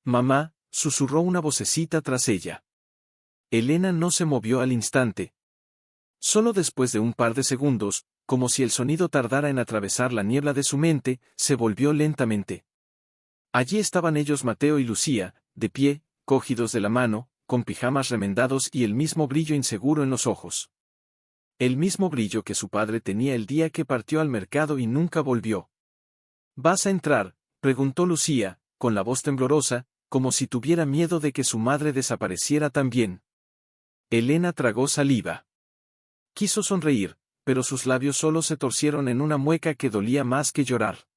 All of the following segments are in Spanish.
Mamá, susurró una vocecita tras ella. Elena no se movió al instante. Solo después de un par de segundos, como si el sonido tardara en atravesar la niebla de su mente, se volvió lentamente. Allí estaban ellos Mateo y Lucía, de pie, cogidos de la mano, con pijamas remendados y el mismo brillo inseguro en los ojos. El mismo brillo que su padre tenía el día que partió al mercado y nunca volvió. ¿Vas a entrar?, preguntó Lucía, con la voz temblorosa, como si tuviera miedo de que su madre desapareciera también. Elena tragó saliva. Quiso sonreír, pero sus labios solo se torcieron en una mueca que dolía más que llorar.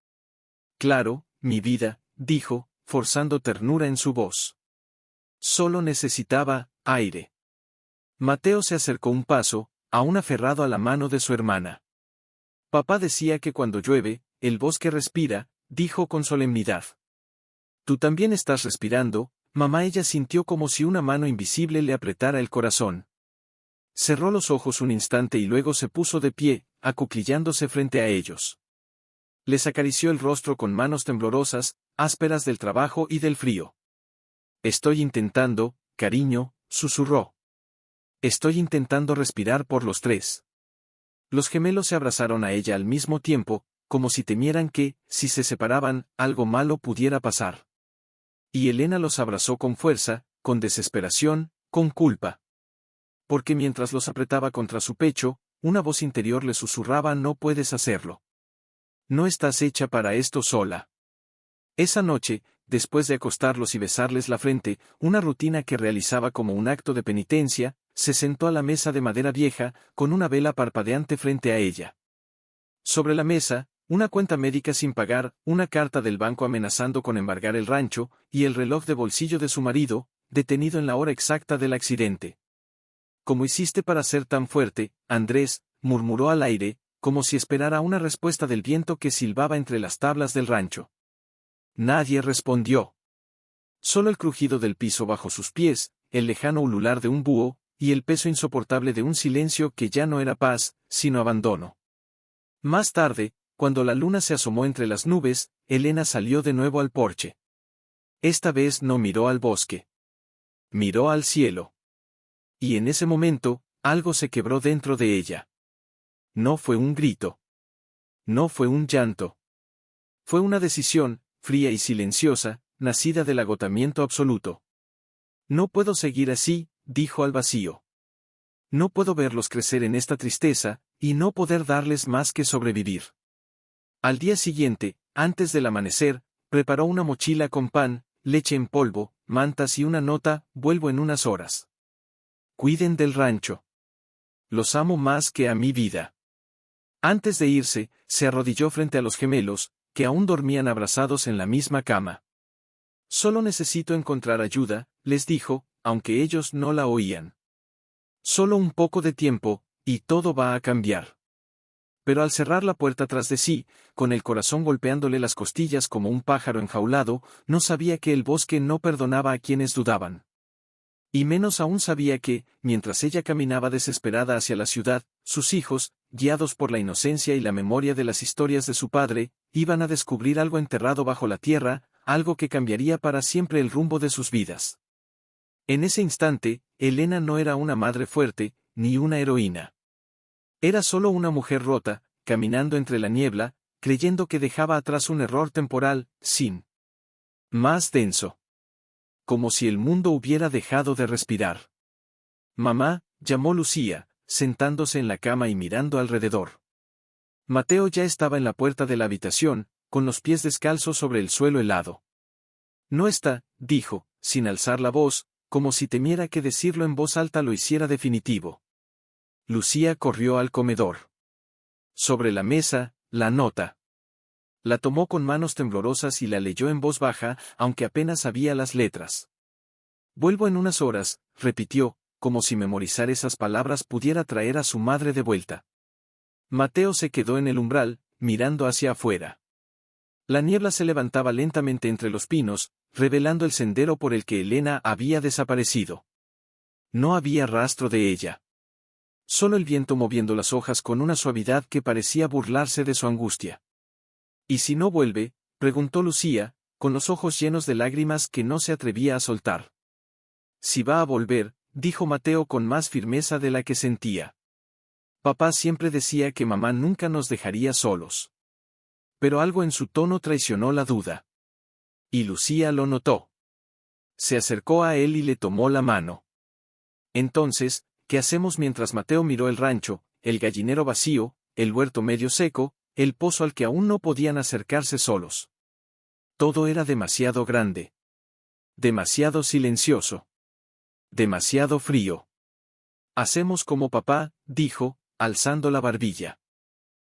Claro, mi vida, dijo, forzando ternura en su voz. Solo necesitaba aire. Mateo se acercó un paso, aún aferrado a la mano de su hermana. Papá decía que cuando llueve, el bosque respira, dijo con solemnidad. Tú también estás respirando, mamá. Ella sintió como si una mano invisible le apretara el corazón. Cerró los ojos un instante y luego se puso de pie, acuclillándose frente a ellos. Les acarició el rostro con manos temblorosas, ásperas del trabajo y del frío. Estoy intentando, cariño, susurró. Estoy intentando respirar por los tres. Los gemelos se abrazaron a ella al mismo tiempo, como si temieran que, si se separaban, algo malo pudiera pasar. Y Elena los abrazó con fuerza, con desesperación, con culpa. Porque mientras los apretaba contra su pecho, una voz interior le susurraba: no puedes hacerlo. No estás hecha para esto sola. Esa noche, después de acostarlos y besarles la frente, una rutina que realizaba como un acto de penitencia, se sentó a la mesa de madera vieja, con una vela parpadeante frente a ella. Sobre la mesa, una cuenta médica sin pagar, una carta del banco amenazando con embargar el rancho, y el reloj de bolsillo de su marido, detenido en la hora exacta del accidente. ¿Cómo hiciste para ser tan fuerte, Andrés?, murmuró al aire, como si esperara una respuesta del viento que silbaba entre las tablas del rancho. Nadie respondió. Solo el crujido del piso bajo sus pies, el lejano ulular de un búho, y el peso insoportable de un silencio que ya no era paz, sino abandono. Más tarde, cuando la luna se asomó entre las nubes, Elena salió de nuevo al porche. Esta vez no miró al bosque. Miró al cielo. Y en ese momento, algo se quebró dentro de ella. No fue un grito. No fue un llanto. Fue una decisión, fría y silenciosa, nacida del agotamiento absoluto. No puedo seguir así, dijo al vacío. No puedo verlos crecer en esta tristeza, y no poder darles más que sobrevivir. Al día siguiente, antes del amanecer, preparó una mochila con pan, leche en polvo, mantas y una nota: vuelvo en unas horas. Cuiden del rancho. Los amo más que a mi vida. Antes de irse, se arrodilló frente a los gemelos, que aún dormían abrazados en la misma cama. Solo necesito encontrar ayuda, les dijo, aunque ellos no la oían. Solo un poco de tiempo, y todo va a cambiar. Pero al cerrar la puerta tras de sí, con el corazón golpeándole las costillas como un pájaro enjaulado, no sabía que el bosque no perdonaba a quienes dudaban. Y menos aún sabía que, mientras ella caminaba desesperada hacia la ciudad, sus hijos, guiados por la inocencia y la memoria de las historias de su padre, iban a descubrir algo enterrado bajo la tierra, algo que cambiaría para siempre el rumbo de sus vidas. En ese instante, Elena no era una madre fuerte, ni una heroína. Era solo una mujer rota, caminando entre la niebla, creyendo que dejaba atrás un error temporal, sin más denso. Como si el mundo hubiera dejado de respirar. Mamá, llamó Lucía, sentándose en la cama y mirando alrededor. Mateo ya estaba en la puerta de la habitación, con los pies descalzos sobre el suelo helado. No está, dijo, sin alzar la voz, como si temiera que decirlo en voz alta lo hiciera definitivo. Lucía corrió al comedor. Sobre la mesa, la nota. La tomó con manos temblorosas y la leyó en voz baja, aunque apenas sabía las letras. Vuelvo en unas horas, repitió, como si memorizar esas palabras pudiera traer a su madre de vuelta. Mateo se quedó en el umbral, mirando hacia afuera. La niebla se levantaba lentamente entre los pinos, revelando el sendero por el que Elena había desaparecido. No había rastro de ella. Solo el viento moviendo las hojas con una suavidad que parecía burlarse de su angustia. ¿Y si no vuelve?, preguntó Lucía, con los ojos llenos de lágrimas que no se atrevía a soltar. Si va a volver, dijo Mateo con más firmeza de la que sentía. Papá siempre decía que mamá nunca nos dejaría solos. Pero algo en su tono traicionó la duda. Y Lucía lo notó. Se acercó a él y le tomó la mano. Entonces, ¿qué hacemos mientras Mateo miró el rancho, el gallinero vacío, el huerto medio seco, el pozo al que aún no podían acercarse solos? Todo era demasiado grande. Demasiado silencioso. Demasiado frío. Hacemos como papá, dijo, alzando la barbilla.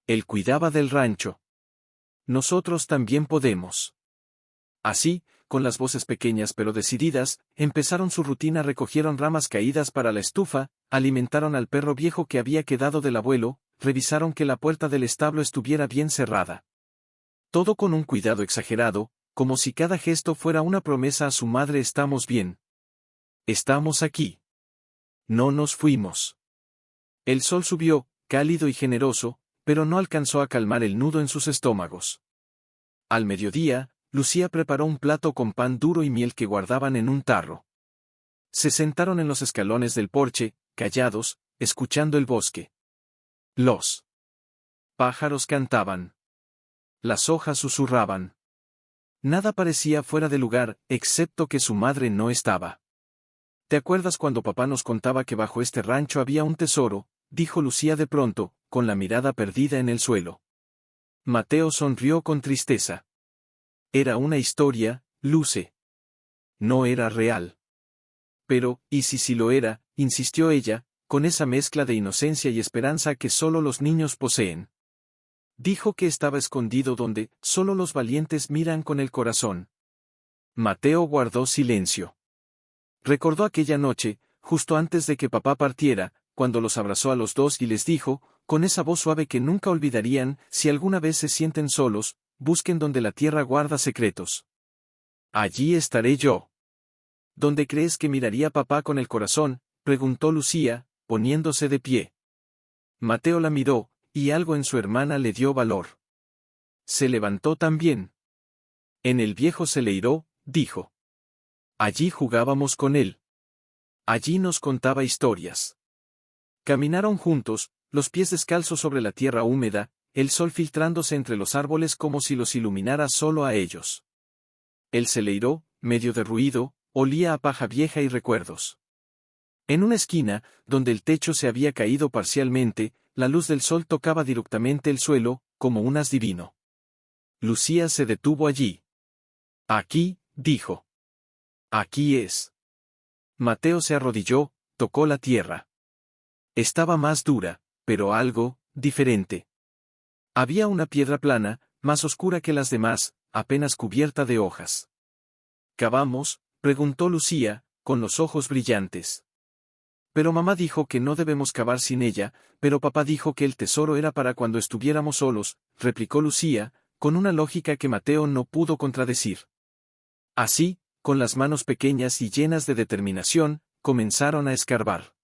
Él cuidaba del rancho. Nosotros también podemos. Así, con las voces pequeñas pero decididas, empezaron su rutina. Recogieron ramas caídas para la estufa, alimentaron al perro viejo que había quedado del abuelo, revisaron que la puerta del establo estuviera bien cerrada. Todo con un cuidado exagerado, como si cada gesto fuera una promesa a su madre. Estamos bien. Estamos aquí. No nos fuimos. El sol subió, cálido y generoso, pero no alcanzó a calmar el nudo en sus estómagos. Al mediodía, Lucía preparó un plato con pan duro y miel que guardaban en un tarro. Se sentaron en los escalones del porche, callados, escuchando el bosque. Los pájaros cantaban. Las hojas susurraban. Nada parecía fuera de lugar, excepto que su madre no estaba. ¿Te acuerdas cuando papá nos contaba que bajo este rancho había un tesoro?, dijo Lucía de pronto, con la mirada perdida en el suelo. Mateo sonrió con tristeza. Era una historia, Luce. No era real. Pero, ¿y si sí lo era?, insistió ella, con esa mezcla de inocencia y esperanza que solo los niños poseen. Dijo que estaba escondido donde solo los valientes miran con el corazón. Mateo guardó silencio. Recordó aquella noche, justo antes de que papá partiera, cuando los abrazó a los dos y les dijo, con esa voz suave que nunca olvidarían: si alguna vez se sienten solos, busquen donde la tierra guarda secretos. Allí estaré yo. ¿Dónde crees que miraría papá con el corazón?, preguntó Lucía, poniéndose de pie. Mateo la miró, y algo en su hermana le dio valor. Se levantó también. En el viejo celeiro, dijo. Allí jugábamos con él. Allí nos contaba historias. Caminaron juntos, los pies descalzos sobre la tierra húmeda, el sol filtrándose entre los árboles como si los iluminara solo a ellos. El celeiro, medio derruido, olía a paja vieja y recuerdos. En una esquina, donde el techo se había caído parcialmente, la luz del sol tocaba directamente el suelo, como un haz divino. Lucía se detuvo allí. Aquí, dijo. Aquí es. Mateo se arrodilló, tocó la tierra. Estaba más dura, pero algo diferente. Había una piedra plana, más oscura que las demás, apenas cubierta de hojas. ¿Cavamos?, preguntó Lucía, con los ojos brillantes. Pero mamá dijo que no debemos cavar sin ella, pero papá dijo que el tesoro era para cuando estuviéramos solos, replicó Lucía, con una lógica que Mateo no pudo contradecir. Así, con las manos pequeñas y llenas de determinación, comenzaron a escarbar.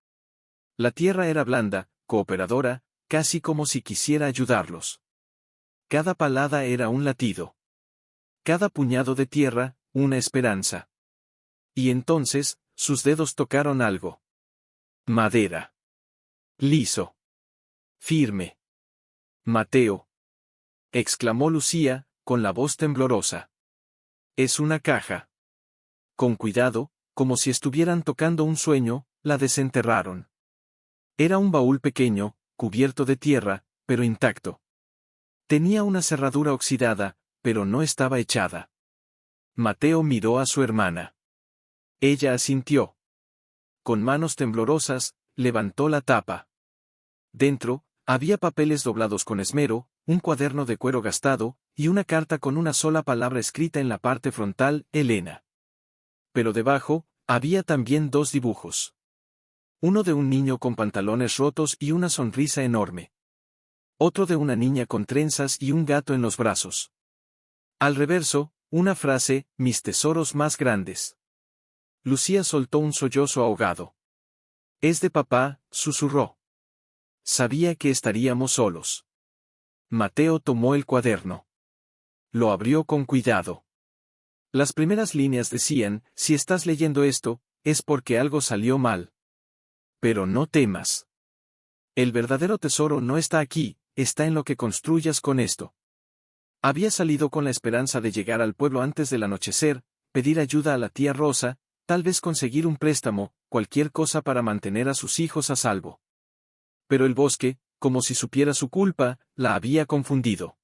La tierra era blanda, cooperadora, casi como si quisiera ayudarlos. Cada palada era un latido. Cada puñado de tierra, una esperanza. Y entonces, sus dedos tocaron algo. Madera. Liso. Firme. Mateo. Exclamó Lucía, con la voz temblorosa. Es una caja. Con cuidado, como si estuvieran tocando un sueño, la desenterraron. Era un baúl pequeño, cubierto de tierra, pero intacto. Tenía una cerradura oxidada, pero no estaba echada. Mateo miró a su hermana. Ella asintió. Con manos temblorosas, levantó la tapa. Dentro, había papeles doblados con esmero, un cuaderno de cuero gastado, y una carta con una sola palabra escrita en la parte frontal: Elena. Pero debajo, había también dos dibujos. Uno de un niño con pantalones rotos y una sonrisa enorme. Otro de una niña con trenzas y un gato en los brazos. Al reverso, una frase: mis tesoros más grandes. Lucía soltó un sollozo ahogado. Es de papá, susurró. Sabía que estaríamos solos. Mateo tomó el cuaderno. Lo abrió con cuidado. Las primeras líneas decían, si estás leyendo esto, es porque algo salió mal. Pero no temas. El verdadero tesoro no está aquí, está en lo que construyas con esto. Había salido con la esperanza de llegar al pueblo antes del anochecer, pedir ayuda a la tía Rosa, tal vez conseguir un préstamo, cualquier cosa para mantener a sus hijos a salvo. Pero el bosque, como si supiera su culpa, la había confundido.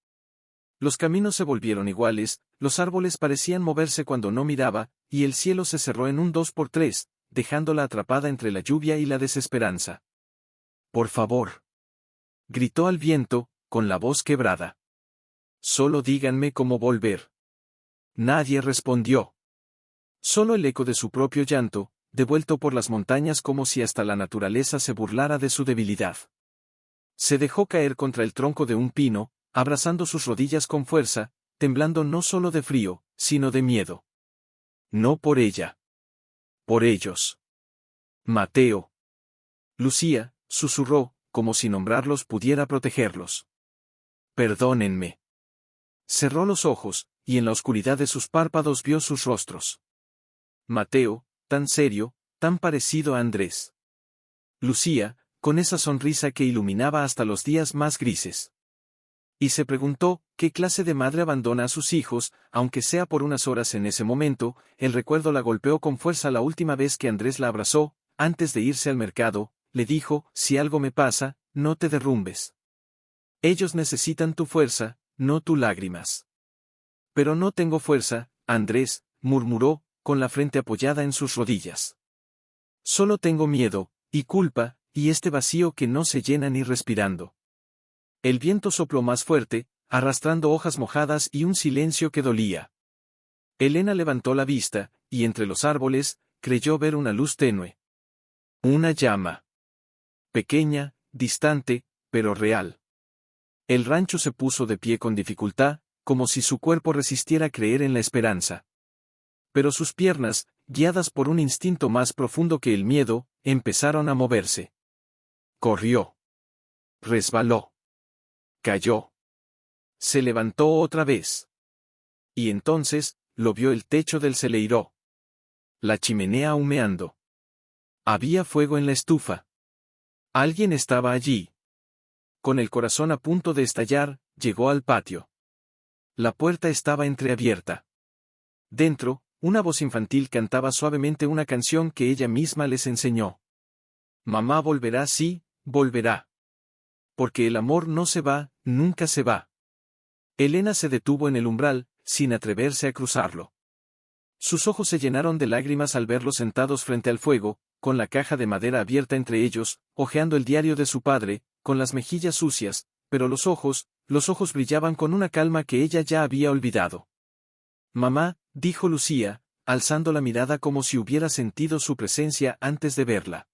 Los caminos se volvieron iguales, los árboles parecían moverse cuando no miraba, y el cielo se cerró en un 2x3, dejándola atrapada entre la lluvia y la desesperanza. «Por favor», gritó al viento, con la voz quebrada. «Solo díganme cómo volver». Nadie respondió. Solo el eco de su propio llanto, devuelto por las montañas como si hasta la naturaleza se burlara de su debilidad. Se dejó caer contra el tronco de un pino, abrazando sus rodillas con fuerza, temblando no solo de frío, sino de miedo. No por ella. Por ellos. Mateo. Lucía, susurró, como si nombrarlos pudiera protegerlos. Perdónenme. Cerró los ojos, y en la oscuridad de sus párpados vio sus rostros. Mateo, tan serio, tan parecido a Andrés. Lucía, con esa sonrisa que iluminaba hasta los días más grises. Y se preguntó, ¿qué clase de madre abandona a sus hijos, aunque sea por unas horas en ese momento? El recuerdo la golpeó con fuerza la última vez que Andrés la abrazó, antes de irse al mercado, le dijo, si algo me pasa, no te derrumbes. Ellos necesitan tu fuerza, no tus lágrimas. Pero no tengo fuerza, Andrés, murmuró, con la frente apoyada en sus rodillas. Solo tengo miedo, y culpa, y este vacío que no se llena ni respirando. El viento sopló más fuerte, arrastrando hojas mojadas y un silencio que dolía. Elena levantó la vista, y entre los árboles, creyó ver una luz tenue. Una llama. Pequeña, distante, pero real. El rancho se puso de pie con dificultad, como si su cuerpo resistiera creer en la esperanza. Pero sus piernas, guiadas por un instinto más profundo que el miedo, empezaron a moverse. Corrió. Resbaló. Cayó. Se levantó otra vez. Y entonces, lo vio el techo del celeiro. La chimenea humeando. Había fuego en la estufa. Alguien estaba allí. Con el corazón a punto de estallar, llegó al patio. La puerta estaba entreabierta. Dentro, una voz infantil cantaba suavemente una canción que ella misma les enseñó. Mamá volverá, sí, volverá. Porque el amor no se va, nunca se va. Elena se detuvo en el umbral, sin atreverse a cruzarlo. Sus ojos se llenaron de lágrimas al verlos sentados frente al fuego, con la caja de madera abierta entre ellos, hojeando el diario de su padre, con las mejillas sucias, pero los ojos brillaban con una calma que ella ya había olvidado. Mamá, dijo Lucía, alzando la mirada como si hubiera sentido su presencia antes de verla.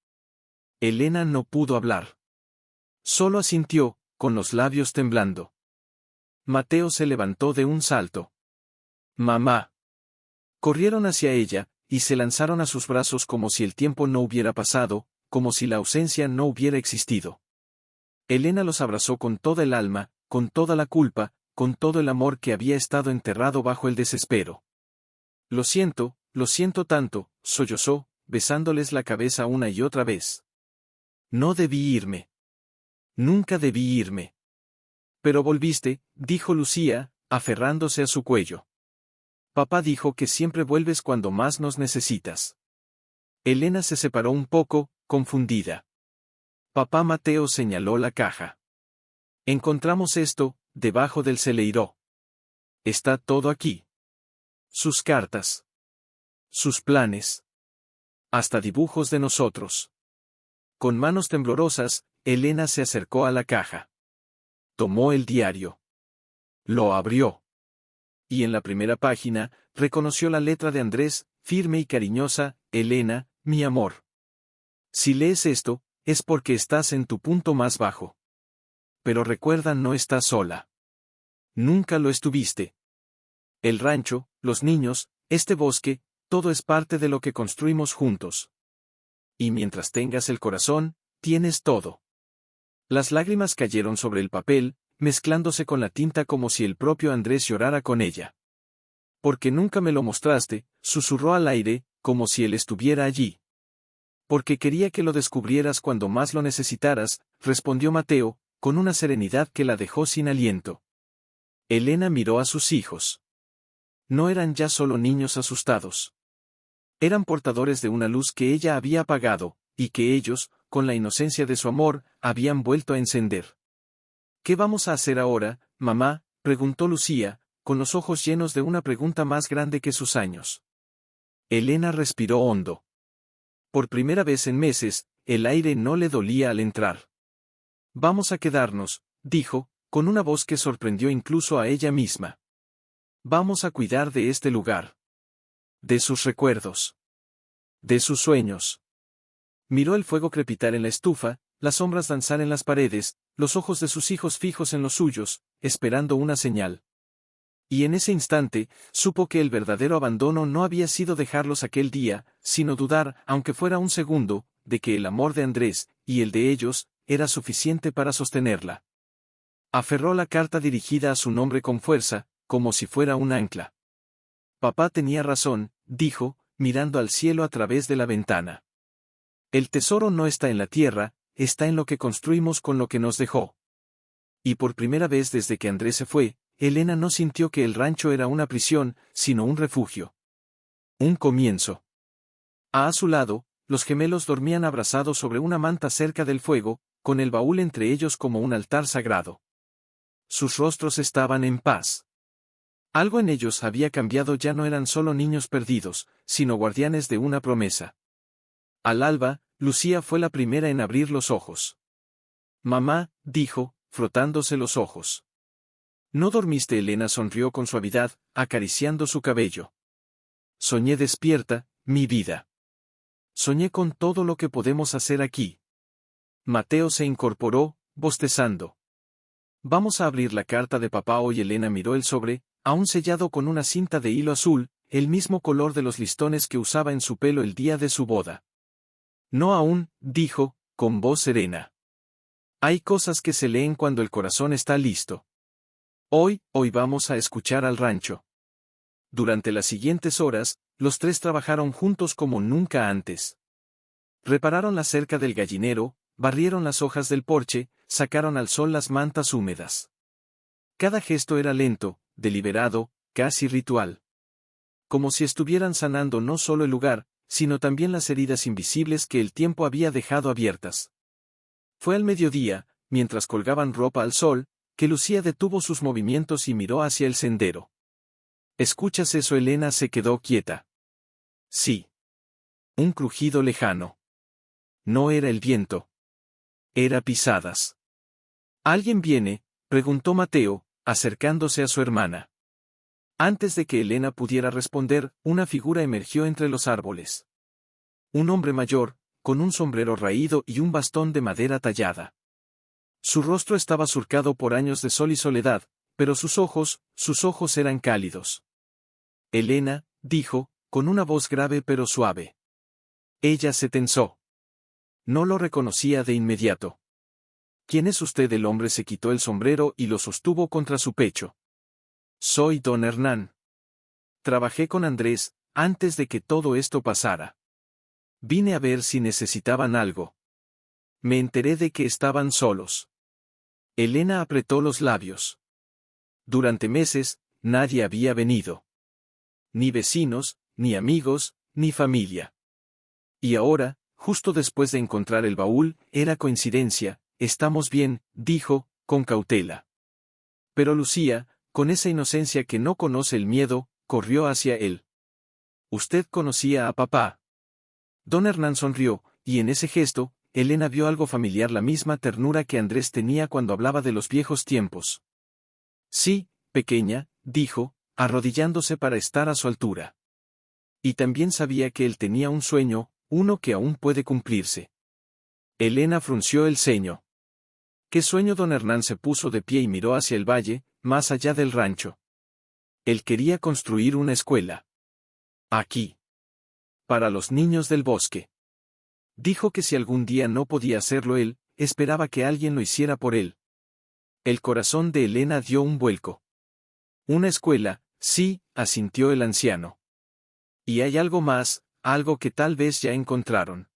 Elena no pudo hablar. Solo asintió, con los labios temblando. Mateo se levantó de un salto. Mamá. Corrieron hacia ella, y se lanzaron a sus brazos como si el tiempo no hubiera pasado, como si la ausencia no hubiera existido. Elena los abrazó con toda el alma, con toda la culpa, con todo el amor que había estado enterrado bajo el desespero. Lo siento tanto, sollozó, besándoles la cabeza una y otra vez. No debí irme. Nunca debí irme. Pero volviste, dijo Lucía, aferrándose a su cuello. Papá dijo que siempre vuelves cuando más nos necesitas. Elena se separó un poco, confundida. Papá Mateo señaló la caja. Encontramos esto, debajo del celeiro. Está todo aquí. Sus cartas. Sus planes. Hasta dibujos de nosotros. Con manos temblorosas, Elena se acercó a la caja. Tomó el diario. Lo abrió. Y en la primera página, reconoció la letra de Andrés, firme y cariñosa, Elena, mi amor. Si lees esto, es porque estás en tu punto más bajo. Pero recuerda, no estás sola. Nunca lo estuviste. El rancho, los niños, este bosque, todo es parte de lo que construimos juntos. Y mientras tengas el corazón, tienes todo. Las lágrimas cayeron sobre el papel, mezclándose con la tinta como si el propio Andrés llorara con ella. Porque nunca me lo mostraste, susurró al aire, como si él estuviera allí. Porque quería que lo descubrieras cuando más lo necesitaras, respondió Mateo, con una serenidad que la dejó sin aliento. Elena miró a sus hijos. No eran ya solo niños asustados. Eran portadores de una luz que ella había apagado, y que ellos, con la inocencia de su amor, habían vuelto a encender. ¿Qué vamos a hacer ahora, mamá?, preguntó Lucía, con los ojos llenos de una pregunta más grande que sus años. Elena respiró hondo. Por primera vez en meses, el aire no le dolía al entrar. Vamos a quedarnos, dijo, con una voz que sorprendió incluso a ella misma. Vamos a cuidar de este lugar. De sus recuerdos. De sus sueños. Miró el fuego crepitar en la estufa, las sombras danzar en las paredes, los ojos de sus hijos fijos en los suyos, esperando una señal. Y en ese instante, supo que el verdadero abandono no había sido dejarlos aquel día, sino dudar, aunque fuera un segundo, de que el amor de Andrés, y el de ellos, era suficiente para sostenerla. Aferró la carta dirigida a su nombre con fuerza, como si fuera un ancla. Papá tenía razón, dijo, mirando al cielo a través de la ventana. El tesoro no está en la tierra, está en lo que construimos con lo que nos dejó. Y por primera vez desde que Andrés se fue, Elena no sintió que el rancho era una prisión, sino un refugio. Un comienzo. A su lado, los gemelos dormían abrazados sobre una manta cerca del fuego, con el baúl entre ellos como un altar sagrado. Sus rostros estaban en paz. Algo en ellos había cambiado, ya no eran solo niños perdidos, sino guardianes de una promesa. Al alba, Lucía fue la primera en abrir los ojos. Mamá, dijo, frotándose los ojos. ¿No dormiste? Elena sonrió con suavidad, acariciando su cabello. Soñé despierta, mi vida. Soñé con todo lo que podemos hacer aquí. Mateo se incorporó, bostezando. Vamos a abrir la carta de papá hoy. Elena miró el sobre, aún sellado con una cinta de hilo azul, el mismo color de los listones que usaba en su pelo el día de su boda. No aún, dijo, con voz serena. Hay cosas que se leen cuando el corazón está listo. Hoy vamos a escuchar al rancho. Durante las siguientes horas, los tres trabajaron juntos como nunca antes. Repararon la cerca del gallinero, barrieron las hojas del porche, sacaron al sol las mantas húmedas. Cada gesto era lento, deliberado, casi ritual. Como si estuvieran sanando no solo el lugar, sino también las heridas invisibles que el tiempo había dejado abiertas. Fue al mediodía, mientras colgaban ropa al sol, que Lucía detuvo sus movimientos y miró hacia el sendero. ¿Escuchas eso? Elena se quedó quieta. Sí. Un crujido lejano. No era el viento. Era pisadas. ¿Alguien viene?, preguntó Mateo, acercándose a su hermana. Antes de que Elena pudiera responder, una figura emergió entre los árboles. Un hombre mayor, con un sombrero raído y un bastón de madera tallada. Su rostro estaba surcado por años de sol y soledad, pero sus ojos eran cálidos. Elena, dijo, con una voz grave pero suave. Ella se tensó. No lo reconocía de inmediato. ¿Quién es usted? El hombre se quitó el sombrero y lo sostuvo contra su pecho. Soy don Hernán. Trabajé con Andrés, antes de que todo esto pasara. Vine a ver si necesitaban algo. Me enteré de que estaban solos. Elena apretó los labios. Durante meses, nadie había venido. Ni vecinos, ni amigos, ni familia. Y ahora, justo después de encontrar el baúl, era coincidencia. Estamos bien, dijo, con cautela. Pero Lucía, con esa inocencia que no conoce el miedo, corrió hacia él. ¿Usted conocía a papá? Don Hernán sonrió, y en ese gesto, Elena vio algo familiar, la misma ternura que Andrés tenía cuando hablaba de los viejos tiempos. Sí, pequeña, dijo, arrodillándose para estar a su altura. Y también sabía que él tenía un sueño, uno que aún puede cumplirse. Elena frunció el ceño. ¿Qué sueño? Don Hernán se puso de pie y miró hacia el valle, más allá del rancho. Él quería construir una escuela. Aquí. Para los niños del bosque. Dijo que si algún día no podía hacerlo él, esperaba que alguien lo hiciera por él. El corazón de Elena dio un vuelco. Una escuela, sí, asintió el anciano. Y hay algo más, algo que tal vez ya encontraron.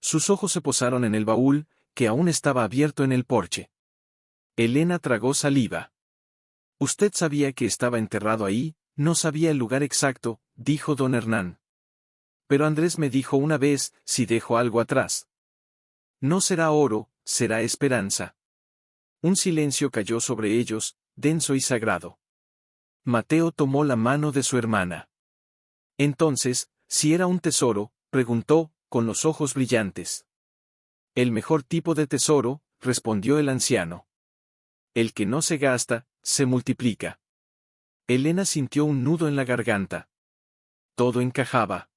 Sus ojos se posaron en el baúl, que aún estaba abierto en el porche. Elena tragó saliva. Usted sabía que estaba enterrado ahí, no sabía el lugar exacto, dijo don Hernán. Pero Andrés me dijo una vez, si dejo algo atrás. No será oro, será esperanza. Un silencio cayó sobre ellos, denso y sagrado. Mateo tomó la mano de su hermana. Entonces, si era un tesoro, preguntó, con los ojos brillantes. El mejor tipo de tesoro, respondió el anciano. El que no se gasta, se multiplica. Elena sintió un nudo en la garganta. Todo encajaba.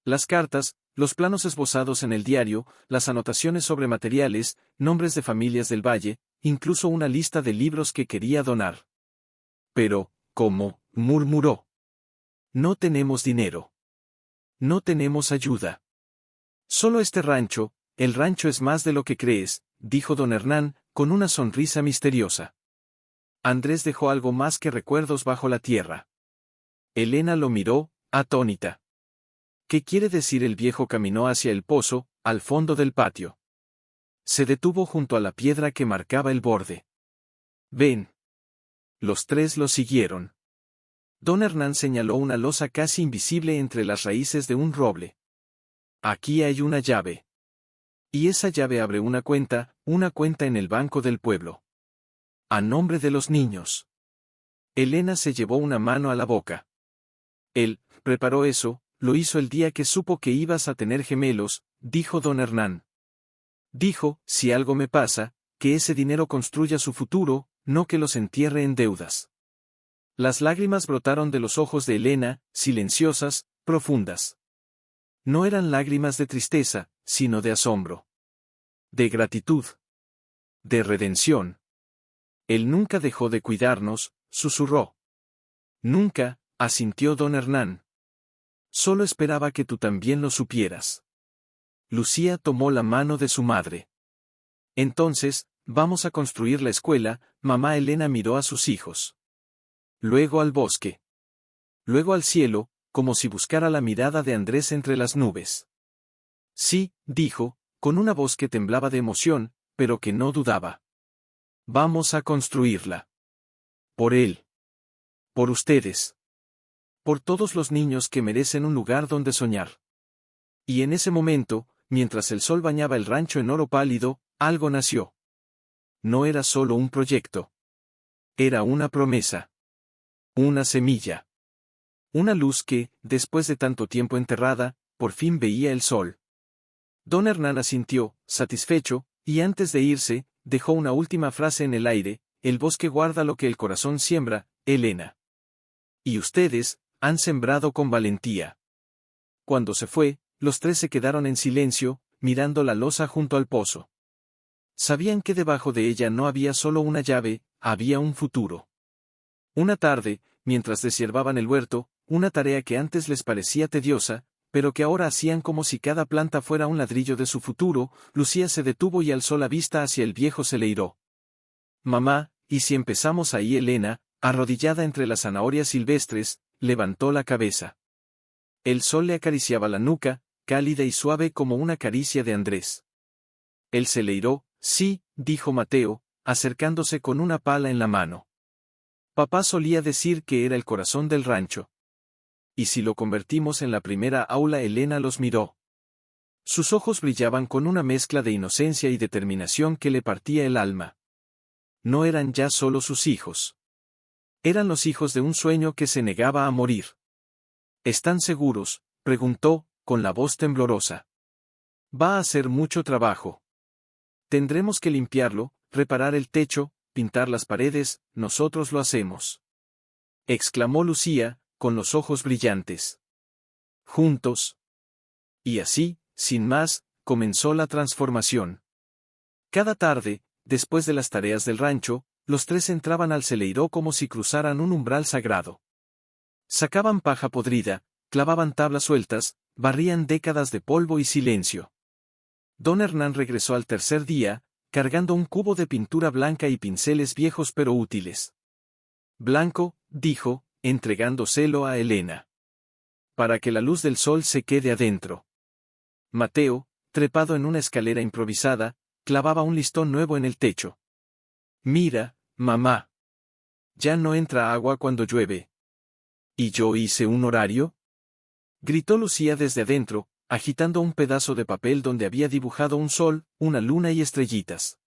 Las cartas, los planos esbozados en el diario, las anotaciones sobre materiales, nombres de familias del valle, incluso una lista de libros que quería donar. Pero, ¿cómo?, murmuró. No tenemos dinero. No tenemos ayuda. Solo este rancho, el rancho es más de lo que crees, dijo don Hernán, con una sonrisa misteriosa. Andrés dejó algo más que recuerdos bajo la tierra. Elena lo miró, atónita. ¿Qué quiere decir? El viejo caminó hacia el pozo, al fondo del patio. Se detuvo junto a la piedra que marcaba el borde. Ven. Los tres lo siguieron. Don Hernán señaló una losa casi invisible entre las raíces de un roble. Aquí hay una llave. Y esa llave abre una cuenta en el banco del pueblo. A nombre de los niños. Elena se llevó una mano a la boca. Él preparó eso, lo hizo el día que supo que ibas a tener gemelos, dijo don Hernán. Dijo, si algo me pasa, que ese dinero construya su futuro, no que los entierre en deudas. Las lágrimas brotaron de los ojos de Elena, silenciosas, profundas. No eran lágrimas de tristeza, sino de asombro. De gratitud. De redención. Él nunca dejó de cuidarnos, susurró. Nunca, asintió don Hernán. Solo esperaba que tú también lo supieras. Lucía tomó la mano de su madre. Entonces, vamos a construir la escuela, mamá. Elena miró a sus hijos. Luego al bosque. Luego al cielo, como si buscara la mirada de Andrés entre las nubes. Sí, dijo, con una voz que temblaba de emoción, pero que no dudaba. Vamos a construirla. Por él. Por ustedes. Por todos los niños que merecen un lugar donde soñar. Y en ese momento, mientras el sol bañaba el rancho en oro pálido, algo nació. No era solo un proyecto. Era una promesa. Una semilla. Una luz que, después de tanto tiempo enterrada, por fin veía el sol. Don Hernán asintió, satisfecho, y antes de irse, dejó una última frase en el aire: el bosque guarda lo que el corazón siembra, Elena. Y ustedes, han sembrado con valentía. Cuando se fue, los tres se quedaron en silencio, mirando la losa junto al pozo. Sabían que debajo de ella no había solo una llave, había un futuro. Una tarde, mientras deshiervaban el huerto, una tarea que antes les parecía tediosa, pero que ahora hacían como si cada planta fuera un ladrillo de su futuro, Lucía se detuvo y alzó la vista hacia el viejo celeiro. Mamá, ¿y si empezamos ahí? Elena, arrodillada entre las zanahorias silvestres, levantó la cabeza. El sol le acariciaba la nuca, cálida y suave como una caricia de Andrés. El celeiro, sí, dijo Mateo, acercándose con una pala en la mano. Papá solía decir que era el corazón del rancho. ¿Y si lo convertimos en la primera aula? Elena los miró. Sus ojos brillaban con una mezcla de inocencia y determinación que le partía el alma. No eran ya solo sus hijos. Eran los hijos de un sueño que se negaba a morir. ¿Están seguros?, preguntó, con la voz temblorosa. Va a ser mucho trabajo. Tendremos que limpiarlo, reparar el techo, pintar las paredes, nosotros lo hacemos. Exclamó Lucía, con los ojos brillantes. Juntos. Y así, sin más, comenzó la transformación. Cada tarde, después de las tareas del rancho, los tres entraban al celeiro como si cruzaran un umbral sagrado. Sacaban paja podrida, clavaban tablas sueltas, barrían décadas de polvo y silencio. Don Hernán regresó al tercer día, cargando un cubo de pintura blanca y pinceles viejos pero útiles. Blanco, dijo, entregándoselo a Elena. Para que la luz del sol se quede adentro. Mateo, trepado en una escalera improvisada, clavaba un listón nuevo en el techo. Mira, mamá. Ya no entra agua cuando llueve. ¿Y yo hice un horario? Gritó Lucía desde adentro, agitando un pedazo de papel donde había dibujado un sol, una luna y estrellitas.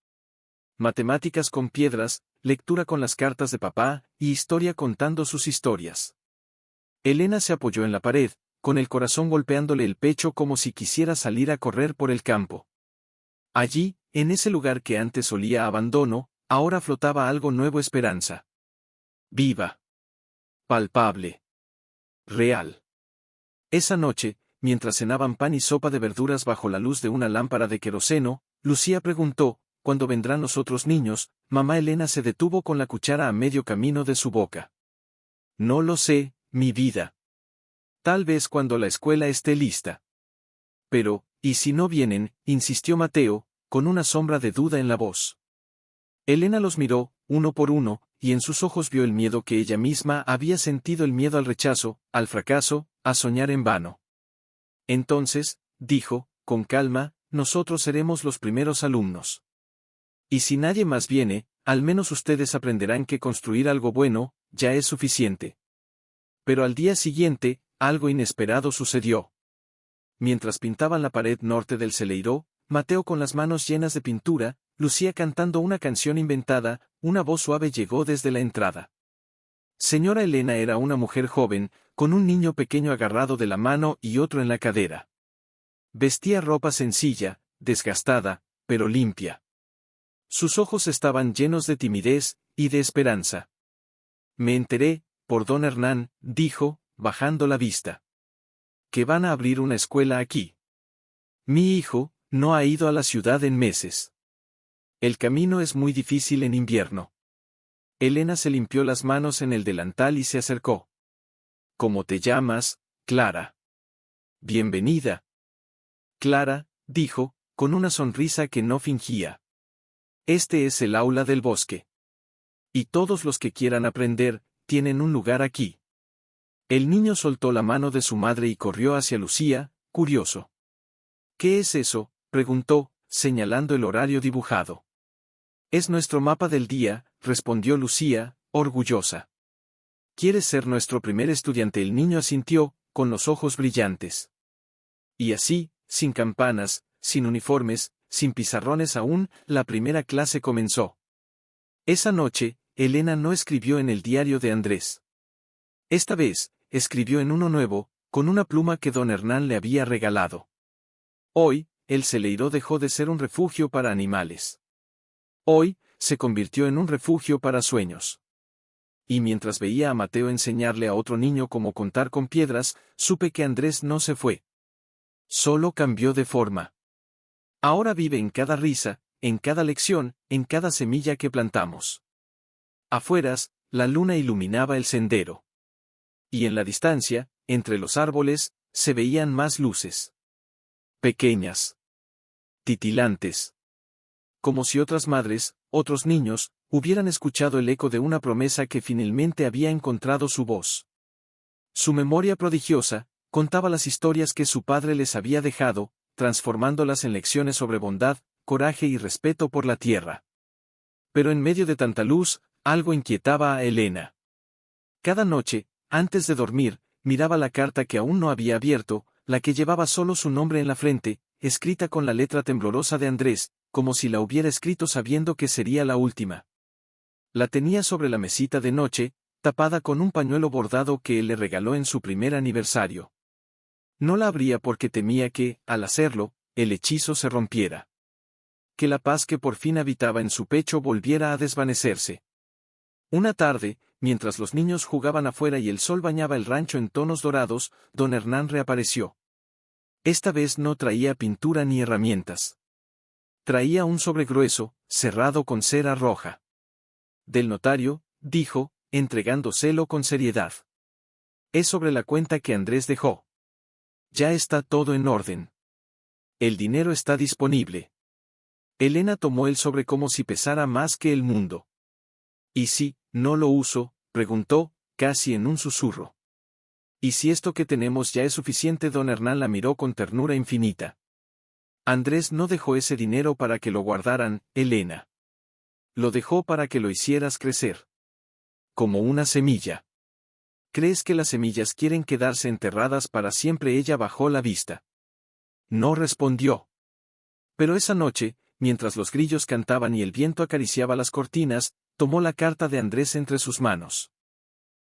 Matemáticas con piedras, lectura con las cartas de papá, y historia contando sus historias. Elena se apoyó en la pared, con el corazón golpeándole el pecho como si quisiera salir a correr por el campo. Allí, en ese lugar que antes olía a abandono, ahora flotaba algo nuevo: esperanza. Viva. Palpable. Real. Esa noche, mientras cenaban pan y sopa de verduras bajo la luz de una lámpara de queroseno, Lucía preguntó: ¿cuándo vendrán los otros niños? Mamá Elena se detuvo con la cuchara a medio camino de su boca. No lo sé, mi vida. Tal vez cuando la escuela esté lista. Pero, ¿y si no vienen?, insistió Mateo, con una sombra de duda en la voz. Elena los miró, uno por uno, y en sus ojos vio el miedo que ella misma había sentido: el miedo al rechazo, al fracaso, a soñar en vano. Entonces, dijo, con calma, nosotros seremos los primeros alumnos. Y si nadie más viene, al menos ustedes aprenderán que construir algo bueno, ya es suficiente. Pero al día siguiente, algo inesperado sucedió. Mientras pintaban la pared norte del celeiro, Mateo con las manos llenas de pintura, Lucía cantando una canción inventada, una voz suave llegó desde la entrada. Señora Elena era una mujer joven, con un niño pequeño agarrado de la mano y otro en la cadera. Vestía ropa sencilla, desgastada, pero limpia. Sus ojos estaban llenos de timidez y de esperanza. Me enteré, por don Hernán, dijo, bajando la vista, que van a abrir una escuela aquí. Mi hijo no ha ido a la ciudad en meses. El camino es muy difícil en invierno. Elena se limpió las manos en el delantal y se acercó. ¿Cómo te llamas, Clara? Bienvenida. Clara, dijo, con una sonrisa que no fingía. Este es el aula del bosque. Y todos los que quieran aprender, tienen un lugar aquí. El niño soltó la mano de su madre y corrió hacia Lucía, curioso. ¿Qué es eso?, preguntó, señalando el horario dibujado. Es nuestro mapa del día, respondió Lucía, orgullosa. ¿Quieres ser nuestro primer estudiante? El niño asintió, con los ojos brillantes. Y así, sin campanas, sin uniformes, sin pizarrones aún, la primera clase comenzó. Esa noche, Elena no escribió en el diario de Andrés. Esta vez, escribió en uno nuevo, con una pluma que don Hernán le había regalado. Hoy, el celeiro dejó de ser un refugio para animales. Hoy, se convirtió en un refugio para sueños. Y mientras veía a Mateo enseñarle a otro niño cómo contar con piedras, supe que Andrés no se fue. Solo cambió de forma. Ahora vive en cada risa, en cada lección, en cada semilla que plantamos. Afueras, la luna iluminaba el sendero. Y en la distancia, entre los árboles, se veían más luces. Pequeñas. Titilantes. Como si otras madres, otros niños, hubieran escuchado el eco de una promesa que finalmente había encontrado su voz. Su memoria prodigiosa, contaba las historias que su padre les había dejado, transformándolas en lecciones sobre bondad, coraje y respeto por la tierra. Pero en medio de tanta luz, algo inquietaba a Elena. Cada noche, antes de dormir, miraba la carta que aún no había abierto, la que llevaba solo su nombre en la frente, escrita con la letra temblorosa de Andrés, como si la hubiera escrito sabiendo que sería la última. La tenía sobre la mesita de noche, tapada con un pañuelo bordado que él le regaló en su primer aniversario. No la abría porque temía que, al hacerlo, el hechizo se rompiera. Que la paz que por fin habitaba en su pecho volviera a desvanecerse. Una tarde, mientras los niños jugaban afuera y el sol bañaba el rancho en tonos dorados, don Hernán reapareció. Esta vez no traía pintura ni herramientas. Traía un sobre grueso, cerrado con cera roja. Del notario, dijo, entregándoselo con seriedad. Es sobre la cuenta que Andrés dejó. Ya está todo en orden. El dinero está disponible. Elena tomó el sobre como si pesara más que el mundo. ¿Y si no lo uso?, preguntó, casi en un susurro. ¿Y si esto que tenemos ya es suficiente? Don Hernán la miró con ternura infinita. Andrés no dejó ese dinero para que lo guardaran, Elena. Lo dejó para que lo hicieras crecer. Como una semilla. ¿Crees que las semillas quieren quedarse enterradas para siempre? Ella bajó la vista. No respondió. Pero esa noche, mientras los grillos cantaban y el viento acariciaba las cortinas, tomó la carta de Andrés entre sus manos.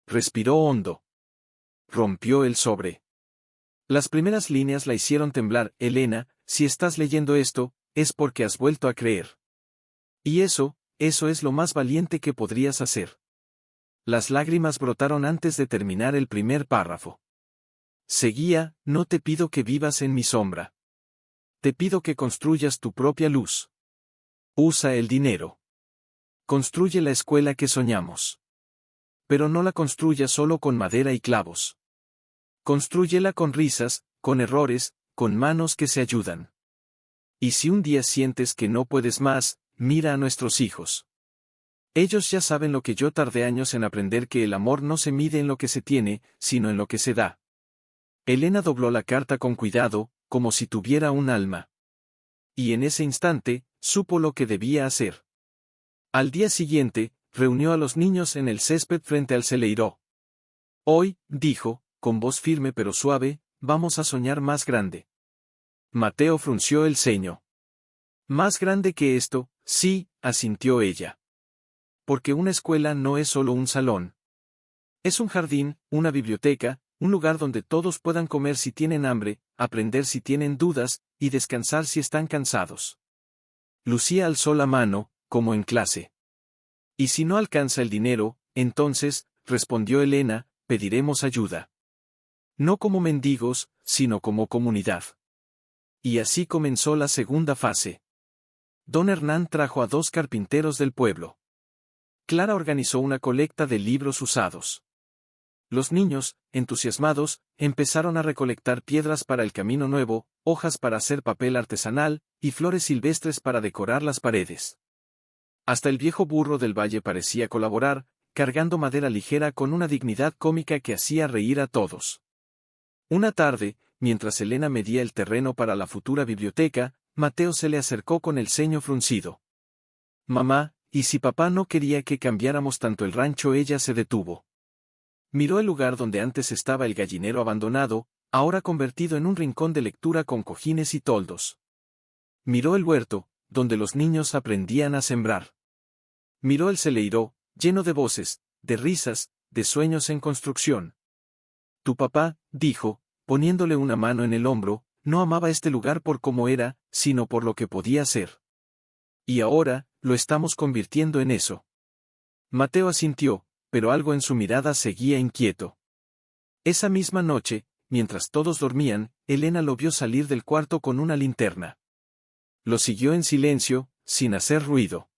Respiró hondo. Rompió el sobre. Las primeras líneas la hicieron temblar. Elena, si estás leyendo esto, es porque has vuelto a creer. Y eso es lo más valiente que podrías hacer. Las lágrimas brotaron antes de terminar el primer párrafo. Seguía, no te pido que vivas en mi sombra. Te pido que construyas tu propia luz. Usa el dinero. Construye la escuela que soñamos. Pero no la construyas solo con madera y clavos. Constrúyela con risas, con errores, con manos que se ayudan. Y si un día sientes que no puedes más, mira a nuestros hijos. Ellos ya saben lo que yo tardé años en aprender, que el amor no se mide en lo que se tiene, sino en lo que se da. Elena dobló la carta con cuidado, como si tuviera un alma. Y en ese instante, supo lo que debía hacer. Al día siguiente, reunió a los niños en el césped frente al celeiro. Hoy, dijo, con voz firme pero suave, vamos a soñar más grande. Mateo frunció el ceño. Más grande que esto, sí, asintió ella. Porque una escuela no es solo un salón. Es un jardín, una biblioteca, un lugar donde todos puedan comer si tienen hambre, aprender si tienen dudas, y descansar si están cansados. Lucía alzó la mano, como en clase. Y si no alcanza el dinero, entonces, respondió Elena, pediremos ayuda. No como mendigos, sino como comunidad. Y así comenzó la segunda fase. Don Hernán trajo a 2 carpinteros del pueblo. Clara organizó una colecta de libros usados. Los niños, entusiasmados, empezaron a recolectar piedras para el camino nuevo, hojas para hacer papel artesanal, y flores silvestres para decorar las paredes. Hasta el viejo burro del valle parecía colaborar, cargando madera ligera con una dignidad cómica que hacía reír a todos. Una tarde, mientras Elena medía el terreno para la futura biblioteca, Mateo se le acercó con el ceño fruncido. Mamá, ¿y si papá no quería que cambiáramos tanto el rancho? Ella se detuvo. Miró el lugar donde antes estaba el gallinero abandonado, ahora convertido en un rincón de lectura con cojines y toldos. Miró el huerto, donde los niños aprendían a sembrar. Miró el celeiro, lleno de voces, de risas, de sueños en construcción. Tu papá, dijo, poniéndole una mano en el hombro, no amaba este lugar por cómo era, sino por lo que podía ser. Y ahora, lo estamos convirtiendo en eso. Mateo asintió, pero algo en su mirada seguía inquieto. Esa misma noche, mientras todos dormían, Elena lo vio salir del cuarto con una linterna. Lo siguió en silencio, sin hacer ruido.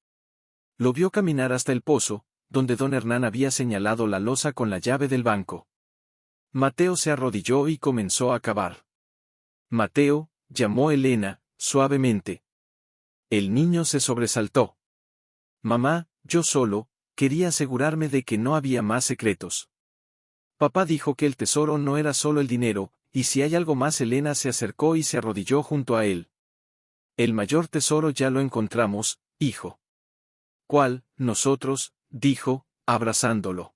Lo vio caminar hasta el pozo, donde don Hernán había señalado la losa con la llave del banco. Mateo se arrodilló y comenzó a cavar. Mateo, llamó Elena, suavemente. El niño se sobresaltó. Mamá, yo solo, quería asegurarme de que no había más secretos. Papá dijo que el tesoro no era solo el dinero, y si hay algo más. Elena se acercó y se arrodilló junto a él. El mayor tesoro ya lo encontramos, hijo. ¿Cuál? Nosotros, dijo, abrazándolo.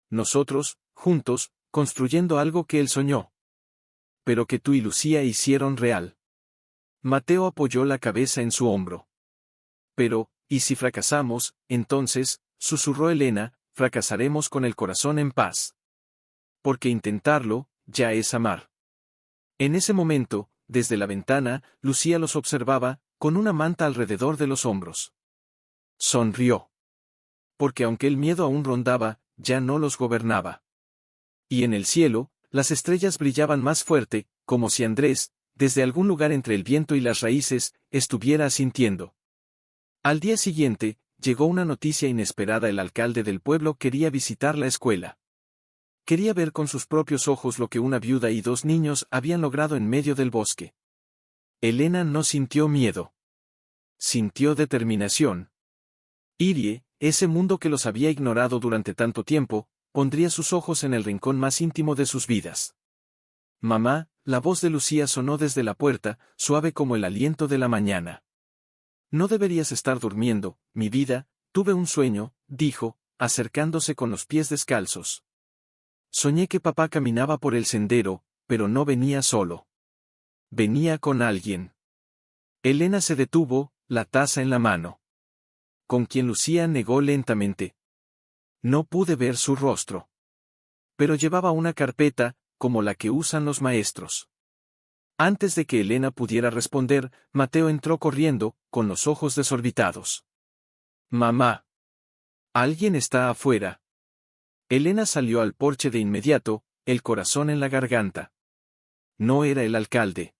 Nosotros, juntos, construyendo algo que él soñó. Pero que tú y Lucía hicieron real. Mateo apoyó la cabeza en su hombro. Pero, ¿y si fracasamos? Entonces, susurró Elena, fracasaremos con el corazón en paz. Porque intentarlo, ya es amar. En ese momento, desde la ventana, Lucía los observaba, con una manta alrededor de los hombros. Sonrió. Porque aunque el miedo aún rondaba, ya no los gobernaba. Y en el cielo, las estrellas brillaban más fuerte, como si Andrés, desde algún lugar entre el viento y las raíces, estuviera asintiendo. Al día siguiente, llegó una noticia inesperada. El alcalde del pueblo quería visitar la escuela. Quería ver con sus propios ojos lo que una viuda y 2 niños habían logrado en medio del bosque. Elena no sintió miedo. Sintió determinación. Irie, ese mundo que los había ignorado durante tanto tiempo, pondría sus ojos en el rincón más íntimo de sus vidas. Mamá, la voz de Lucía sonó desde la puerta, suave como el aliento de la mañana. No deberías estar durmiendo, mi vida, tuve un sueño, dijo, acercándose con los pies descalzos. Soñé que papá caminaba por el sendero, pero no venía solo. Venía con alguien. Elena se detuvo, la taza en la mano. Con quien Lucía negó lentamente. No pude ver su rostro. Pero llevaba una carpeta, como la que usan los maestros. Antes de que Elena pudiera responder, Mateo entró corriendo, con los ojos desorbitados. Mamá. Alguien está afuera. Elena salió al porche de inmediato, el corazón en la garganta. No era el alcalde.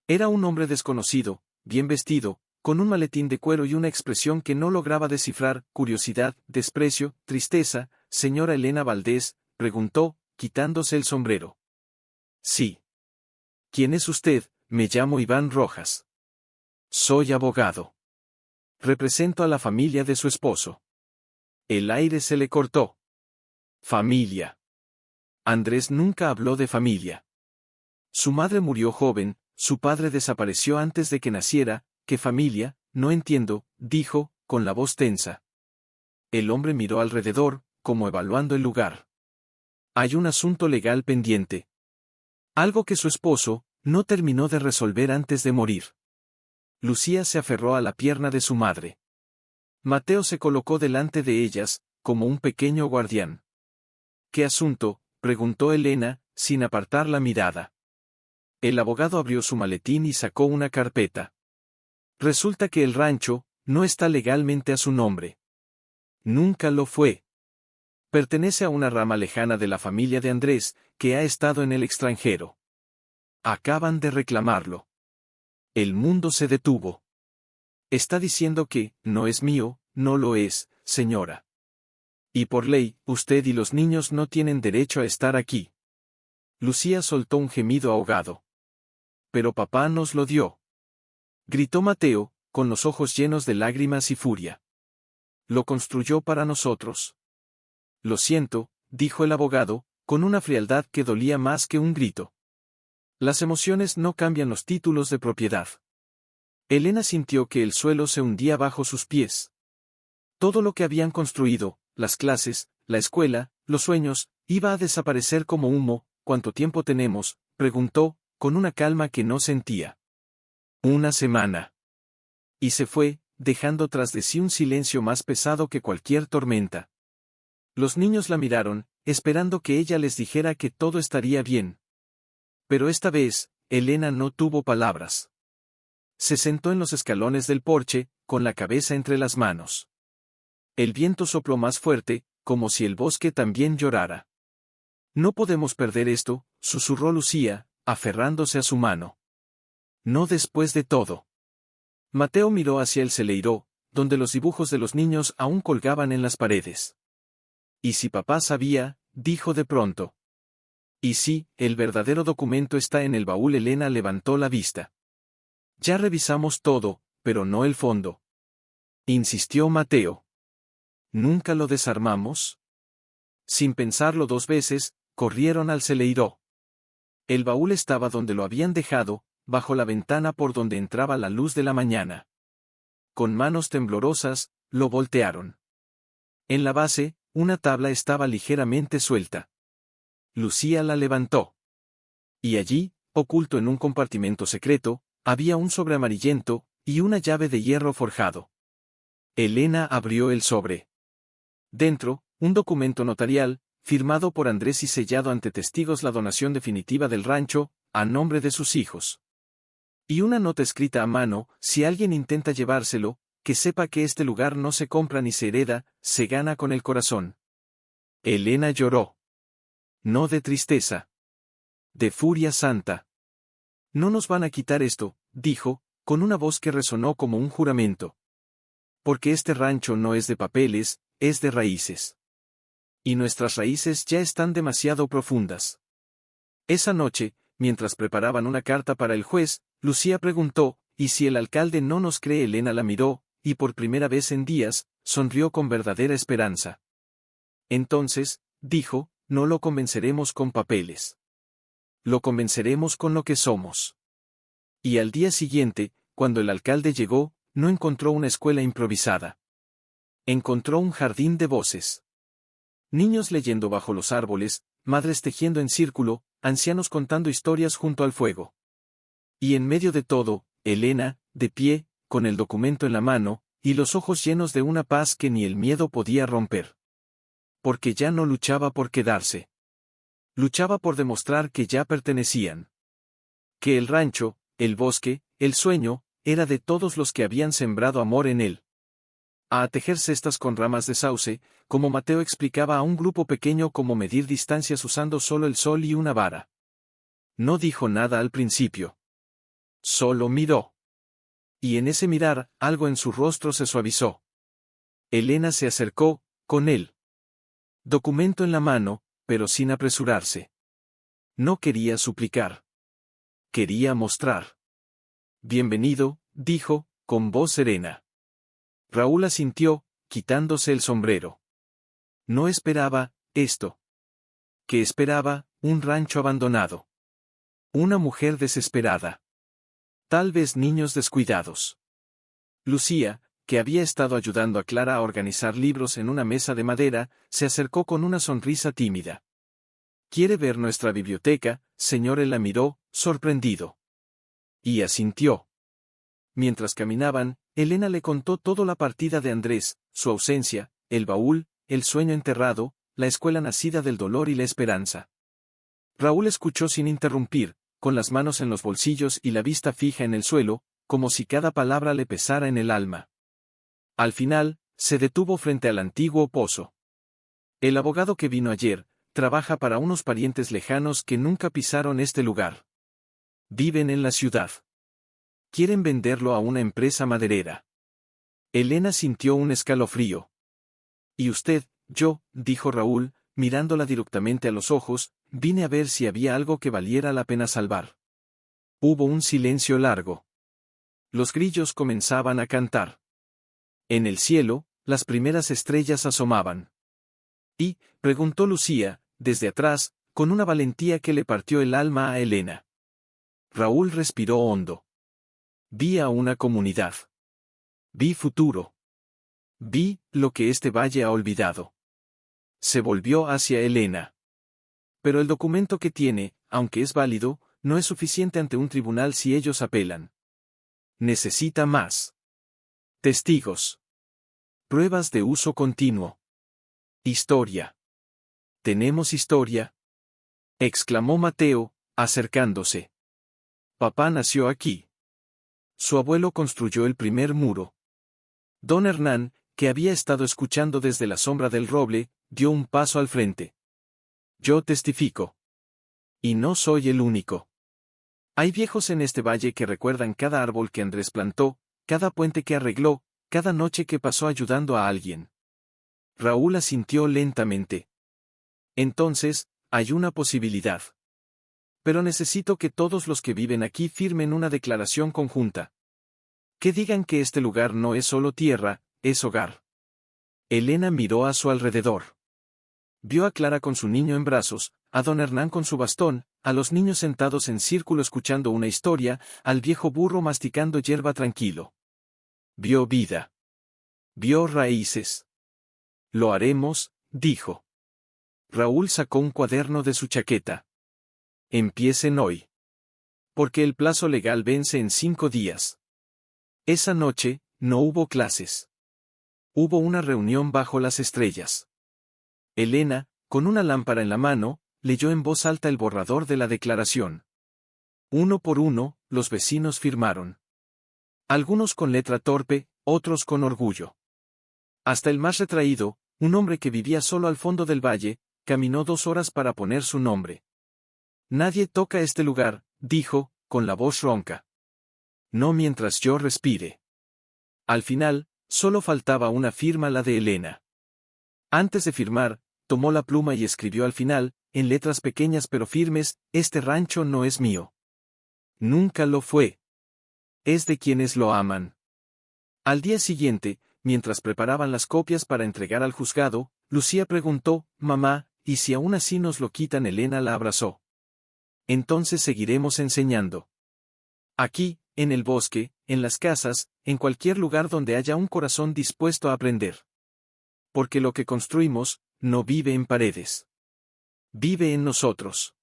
Era un hombre desconocido, bien vestido, con un maletín de cuero y una expresión que no lograba descifrar: curiosidad, desprecio, tristeza. Señora Elena Valdés, preguntó, quitándose el sombrero. Sí. ¿Quién es usted? Me llamo Iván Rojas. Soy abogado. Represento a la familia de su esposo. El aire se le cortó. Familia. Andrés nunca habló de familia. Su madre murió joven, su padre desapareció antes de que naciera. ¿Qué familia? No entiendo, dijo, con la voz tensa. El hombre miró alrededor, como evaluando el lugar. Hay un asunto legal pendiente. Algo que su esposo no terminó de resolver antes de morir. Lucía se aferró a la pierna de su madre. Mateo se colocó delante de ellas, como un pequeño guardián. ¿Qué asunto?, preguntó Elena, sin apartar la mirada. El abogado abrió su maletín y sacó una carpeta. Resulta que el rancho no está legalmente a su nombre. Nunca lo fue. Pertenece a una rama lejana de la familia de Andrés, que ha estado en el extranjero. Acaban de reclamarlo. El mundo se detuvo. Está diciendo que no es mío. No lo es, señora. Y por ley, usted y los niños no tienen derecho a estar aquí. Lucía soltó un gemido ahogado. Pero papá nos lo dio. Gritó Mateo, con los ojos llenos de lágrimas y furia. Lo construyó para nosotros. Lo siento, dijo el abogado, con una frialdad que dolía más que un grito. Las emociones no cambian los títulos de propiedad. Elena sintió que el suelo se hundía bajo sus pies. Todo lo que habían construido, las clases, la escuela, los sueños, iba a desaparecer como humo. ¿Cuánto tiempo tenemos?, preguntó, con una calma que no sentía. Una semana. Y se fue, dejando tras de sí un silencio más pesado que cualquier tormenta. Los niños la miraron, esperando que ella les dijera que todo estaría bien. Pero esta vez, Elena no tuvo palabras. Se sentó en los escalones del porche, con la cabeza entre las manos. El viento sopló más fuerte, como si el bosque también llorara. No podemos perder esto, susurró Lucía, aferrándose a su mano. No después de todo. Mateo miró hacia el celeiro, donde los dibujos de los niños aún colgaban en las paredes. ¿Y si papá sabía?, dijo de pronto. Y sí, el verdadero documento está en el baúl. Elena levantó la vista. Ya revisamos todo, pero no el fondo. Insistió Mateo. ¿Nunca lo desarmamos? Sin pensarlo dos veces, corrieron al celeiro. El baúl estaba donde lo habían dejado, bajo la ventana por donde entraba la luz de la mañana. Con manos temblorosas, lo voltearon. En la base, una tabla estaba ligeramente suelta. Lucía la levantó. Y allí, oculto en un compartimento secreto, había un sobre amarillento, y una llave de hierro forjado. Elena abrió el sobre. Dentro, un documento notarial, firmado por Andrés y sellado ante testigos, la donación definitiva del rancho, a nombre de sus hijos. Y una nota escrita a mano: si alguien intenta llevárselo, que sepa que este lugar no se compra ni se hereda, se gana con el corazón. Elena lloró. No de tristeza. De furia santa. No nos van a quitar esto, dijo, con una voz que resonó como un juramento. Porque este rancho no es de papeles, es de raíces. Y nuestras raíces ya están demasiado profundas. Esa noche, mientras preparaban una carta para el juez, Lucía preguntó: ¿y si el alcalde no nos cree? Elena la miró, y por primera vez en días, sonrió con verdadera esperanza. Entonces, dijo, no lo convenceremos con papeles. Lo convenceremos con lo que somos. Y al día siguiente, cuando el alcalde llegó, no encontró una escuela improvisada. Encontró un jardín de voces. Niños leyendo bajo los árboles, madres tejiendo en círculo, ancianos contando historias junto al fuego. Y en medio de todo, Elena, de pie, con el documento en la mano, y los ojos llenos de una paz que ni el miedo podía romper. Porque ya no luchaba por quedarse. Luchaba por demostrar que ya pertenecían. Que el rancho, el bosque, el sueño, era de todos los que habían sembrado amor en él. A tejer cestas con ramas de sauce, como Mateo explicaba a un grupo pequeño cómo medir distancias usando solo el sol y una vara. No dijo nada al principio. Solo miró. Y en ese mirar, algo en su rostro se suavizó. Elena se acercó, con él. Documento en la mano, pero sin apresurarse. No quería suplicar. Quería mostrar. Bienvenido, dijo, con voz serena. Raúl asintió, quitándose el sombrero. No esperaba, esto. ¿Qué esperaba? Un rancho abandonado. Una mujer desesperada. Tal vez niños descuidados. Lucía, que había estado ayudando a Clara a organizar libros en una mesa de madera, se acercó con una sonrisa tímida. ¿Quiere ver nuestra biblioteca, señor? Él la miró, sorprendido. Y asintió. Mientras caminaban, Elena le contó toda la partida de Andrés, su ausencia, el baúl, el sueño enterrado, la escuela nacida del dolor y la esperanza. Raúl escuchó sin interrumpir, con las manos en los bolsillos y la vista fija en el suelo, como si cada palabra le pesara en el alma. Al final, se detuvo frente al antiguo pozo. El abogado que vino ayer, trabaja para unos parientes lejanos que nunca pisaron este lugar. Viven en la ciudad. Quieren venderlo a una empresa maderera. Elena sintió un escalofrío. ¿Y usted? Yo, dijo Raúl, mirándola directamente a los ojos, vine a ver si había algo que valiera la pena salvar. Hubo un silencio largo. Los grillos comenzaban a cantar. En el cielo, las primeras estrellas asomaban. ¿Y? Preguntó Lucía, desde atrás, con una valentía que le partió el alma a Elena. Raúl respiró hondo. Vi a una comunidad. Vi futuro. Vi lo que este valle ha olvidado. Se volvió hacia Elena. Pero el documento que tiene, aunque es válido, no es suficiente ante un tribunal si ellos apelan. Necesita más. Testigos. Pruebas de uso continuo. Historia. ¿Tenemos historia? Exclamó Mateo, acercándose. Papá nació aquí. Su abuelo construyó el primer muro. Don Hernán, que había estado escuchando desde la sombra del roble, dio un paso al frente. Yo testifico. Y no soy el único. Hay viejos en este valle que recuerdan cada árbol que Andrés plantó, cada puente que arregló, cada noche que pasó ayudando a alguien. Raúl asintió lentamente. Entonces, hay una posibilidad. Pero necesito que todos los que viven aquí firmen una declaración conjunta. Que digan que este lugar no es solo tierra, es hogar. Elena miró a su alrededor. Vio a Clara con su niño en brazos, a don Hernán con su bastón, a los niños sentados en círculo escuchando una historia, al viejo burro masticando hierba tranquilo. Vio vida. Vio raíces. Lo haremos, dijo. Raúl sacó un cuaderno de su chaqueta. Empiecen hoy. Porque el plazo legal vence en 5 días. Esa noche, no hubo clases. Hubo una reunión bajo las estrellas. Elena, con una lámpara en la mano, leyó en voz alta el borrador de la declaración. Uno por uno, los vecinos firmaron. Algunos con letra torpe, otros con orgullo. Hasta el más retraído, un hombre que vivía solo al fondo del valle, caminó 2 horas para poner su nombre. Nadie toca este lugar, dijo, con la voz ronca. No mientras yo respire. Al final, solo faltaba una firma, la de Elena. Antes de firmar, tomó la pluma y escribió al final, en letras pequeñas pero firmes, este rancho no es mío. Nunca lo fue. Es de quienes lo aman. Al día siguiente, mientras preparaban las copias para entregar al juzgado, Lucía preguntó, mamá, y si aún así nos lo quitan, Elena la abrazó. Entonces seguiremos enseñando. Aquí, en el bosque, en las casas, en cualquier lugar donde haya un corazón dispuesto a aprender. Porque lo que construimos, no vive en paredes. Vive en nosotros.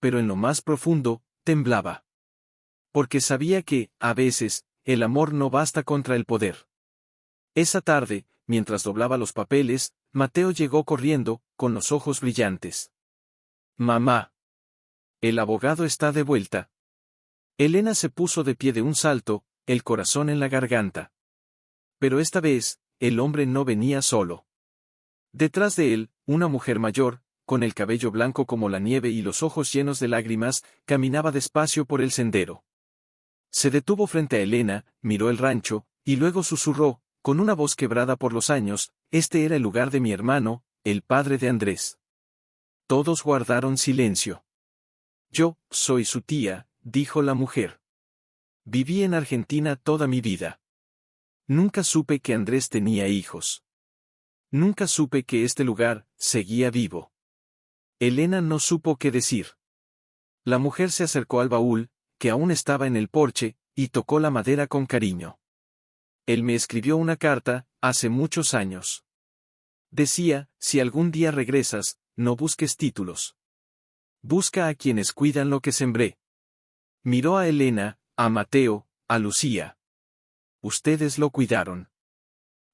Pero en lo más profundo, temblaba. Porque sabía que, a veces, el amor no basta contra el poder. Esa tarde, mientras doblaba los papeles, Mateo llegó corriendo, con los ojos brillantes. «Mamá. El abogado está de vuelta». Elena se puso de pie de un salto, el corazón en la garganta. Pero esta vez, el hombre no venía solo. Detrás de él, una mujer mayor, con el cabello blanco como la nieve y los ojos llenos de lágrimas, caminaba despacio por el sendero. Se detuvo frente a Elena, miró el rancho, y luego susurró, con una voz quebrada por los años: «Este era el lugar de mi hermano, el padre de Andrés». Todos guardaron silencio. «Yo soy su tía», dijo la mujer. «Viví en Argentina toda mi vida. Nunca supe que Andrés tenía hijos. Nunca supe que este lugar seguía vivo». Elena no supo qué decir. La mujer se acercó al baúl, que aún estaba en el porche, y tocó la madera con cariño. «Él me escribió una carta, hace muchos años. Decía, si algún día regresas, no busques títulos. Busca a quienes cuidan lo que sembré». Miró a Elena, a Mateo, a Lucía. «Ustedes lo cuidaron».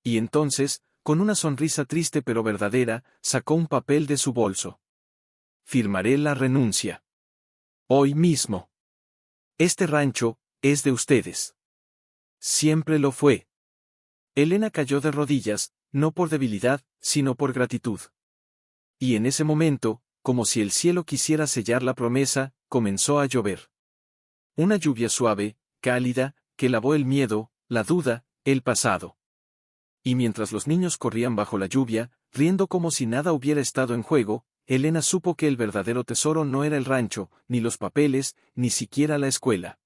Y entonces, con una sonrisa triste pero verdadera, sacó un papel de su bolso. «Firmaré la renuncia. Hoy mismo. Este rancho es de ustedes. Siempre lo fue». Elena cayó de rodillas, no por debilidad, sino por gratitud. Y en ese momento, como si el cielo quisiera sellar la promesa, comenzó a llover. Una lluvia suave, cálida, que lavó el miedo, la duda, el pasado. Y mientras los niños corrían bajo la lluvia, riendo como si nada hubiera estado en juego, Elena supo que el verdadero tesoro no era el rancho, ni los papeles, ni siquiera la escuela.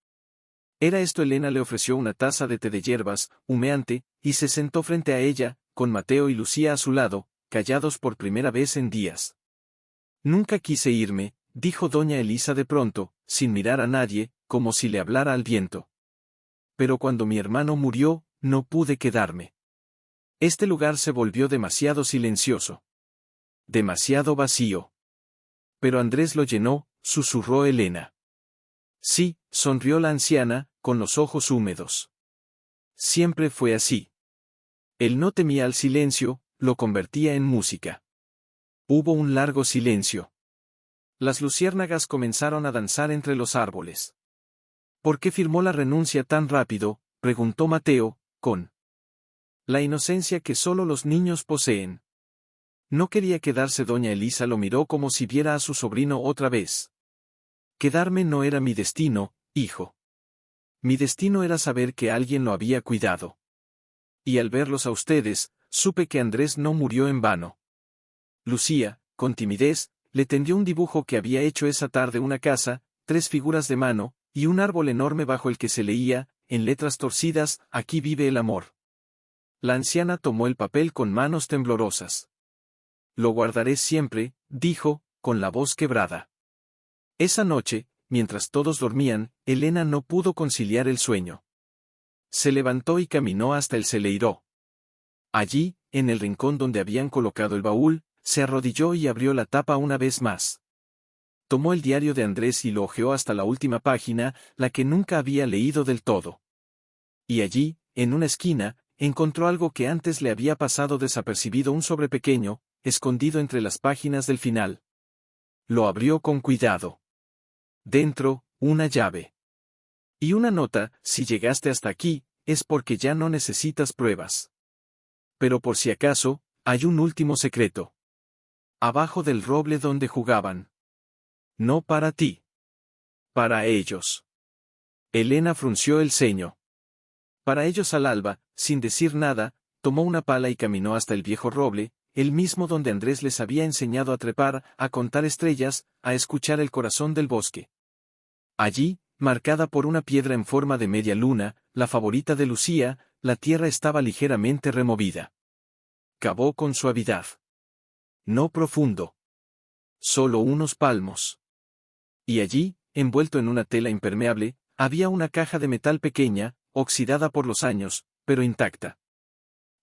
Era esto. Elena le ofreció una taza de té de hierbas, humeante, y se sentó frente a ella, con Mateo y Lucía a su lado, callados por primera vez en días. «Nunca quise irme», dijo doña Elisa de pronto, sin mirar a nadie, como si le hablara al viento. «Pero cuando mi hermano murió, no pude quedarme. Este lugar se volvió demasiado silencioso. Demasiado vacío. Pero Andrés lo llenó», susurró Elena. «Sí», sonrió la anciana, con los ojos húmedos. «Siempre fue así. Él no temía al silencio, lo convertía en música». Hubo un largo silencio. Las luciérnagas comenzaron a danzar entre los árboles. «¿Por qué firmó la renuncia tan rápido?», preguntó Mateo, con la inocencia que solo los niños poseen. «No quería quedarse». Doña Elisa lo miró como si viera a su sobrino otra vez. «Quedarme no era mi destino, hijo. Mi destino era saber que alguien lo había cuidado. Y al verlos a ustedes, supe que Andrés no murió en vano». Lucía, con timidez, le tendió un dibujo que había hecho esa tarde: una casa, 3 figuras de mano, y un árbol enorme bajo el que se leía, en letras torcidas: «Aquí vive el amor». La anciana tomó el papel con manos temblorosas. «Lo guardaré siempre», dijo, con la voz quebrada. Esa noche, mientras todos dormían, Elena no pudo conciliar el sueño. Se levantó y caminó hasta el celeiró. Allí, en el rincón donde habían colocado el baúl, se arrodilló y abrió la tapa una vez más. Tomó el diario de Andrés y lo hojeó hasta la última página, la que nunca había leído del todo. Y allí, en una esquina, encontró algo que antes le había pasado desapercibido: un sobre pequeño, escondido entre las páginas del final. Lo abrió con cuidado. Dentro, una llave. Y una nota: «Si llegaste hasta aquí, es porque ya no necesitas pruebas. Pero por si acaso, hay un último secreto. Abajo del roble donde jugaban. No para ti. Para ellos». Elena frunció el ceño. Para ellos. Al alba, sin decir nada, tomó una pala y caminó hasta el viejo roble, el mismo donde Andrés les había enseñado a trepar, a contar estrellas, a escuchar el corazón del bosque. Allí, marcada por una piedra en forma de media luna, la favorita de Lucía, la tierra estaba ligeramente removida. Cavó con suavidad. No profundo. solo unos palmos. Y allí, envuelto en una tela impermeable, había una caja de metal pequeña, oxidada por los años, pero intacta.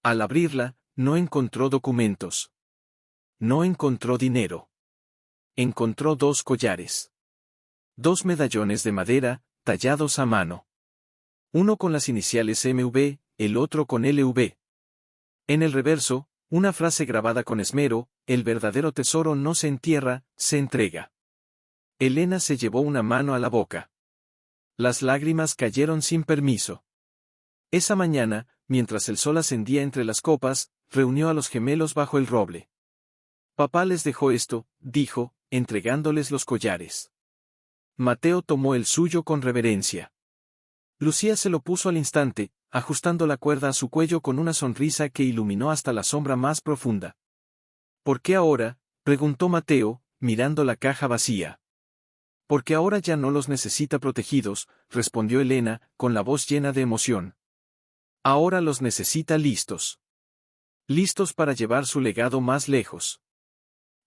Al abrirla, no encontró documentos. No encontró dinero. Encontró 2 collares. 2 medallones de madera, tallados a mano. Uno con las iniciales MV, el otro con LV. En el reverso, una frase grabada con esmero: el verdadero tesoro no se entierra, se entrega. Elena se llevó una mano a la boca. Las lágrimas cayeron sin permiso. Esa mañana, mientras el sol ascendía entre las copas, reunió a los gemelos bajo el roble. Papá les dejó esto, dijo, entregándoles los collares. Mateo tomó el suyo con reverencia. Lucía se lo puso al instante, ajustando la cuerda a su cuello con una sonrisa que iluminó hasta la sombra más profunda. ¿Por qué ahora?, preguntó Mateo, mirando la caja vacía. Porque ahora ya no los necesita protegidos, respondió Elena, con la voz llena de emoción. Ahora los necesita listos. Listos para llevar su legado más lejos.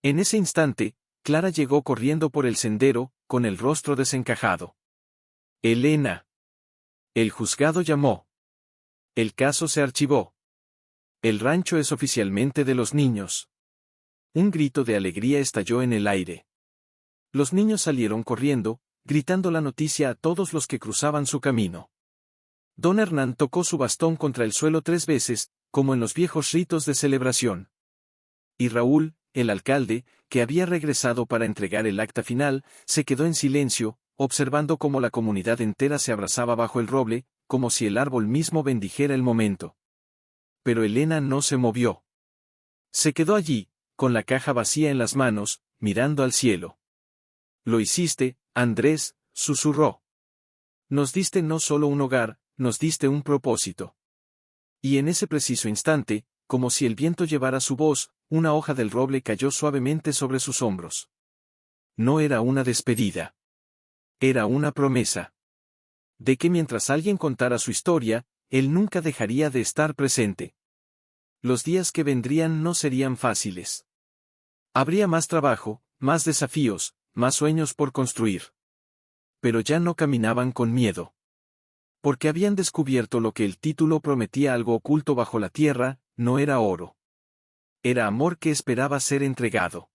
En ese instante, Clara llegó corriendo por el sendero, con el rostro desencajado. Elena. El juzgado llamó. El caso se archivó. El rancho es oficialmente de los niños. Un grito de alegría estalló en el aire. Los niños salieron corriendo, gritando la noticia a todos los que cruzaban su camino. Don Hernán tocó su bastón contra el suelo 3 veces, como en los viejos ritos de celebración. Y Raúl, el alcalde, que había regresado para entregar el acta final, se quedó en silencio, observando cómo la comunidad entera se abrazaba bajo el roble, como si el árbol mismo bendijera el momento. Pero Elena no se movió. Se quedó allí, con la caja vacía en las manos, mirando al cielo. Lo hiciste, Andrés, susurró. Nos diste no solo un hogar, nos diste un propósito. Y en ese preciso instante, como si el viento llevara su voz, una hoja del roble cayó suavemente sobre sus hombros. No era una despedida. Era una promesa. De que mientras alguien contara su historia, él nunca dejaría de estar presente. Los días que vendrían no serían fáciles. Habría más trabajo, más desafíos, más sueños por construir. Pero ya no caminaban con miedo. Porque habían descubierto lo que el título prometía: algo oculto bajo la tierra, no era oro. Era amor que esperaba ser entregado.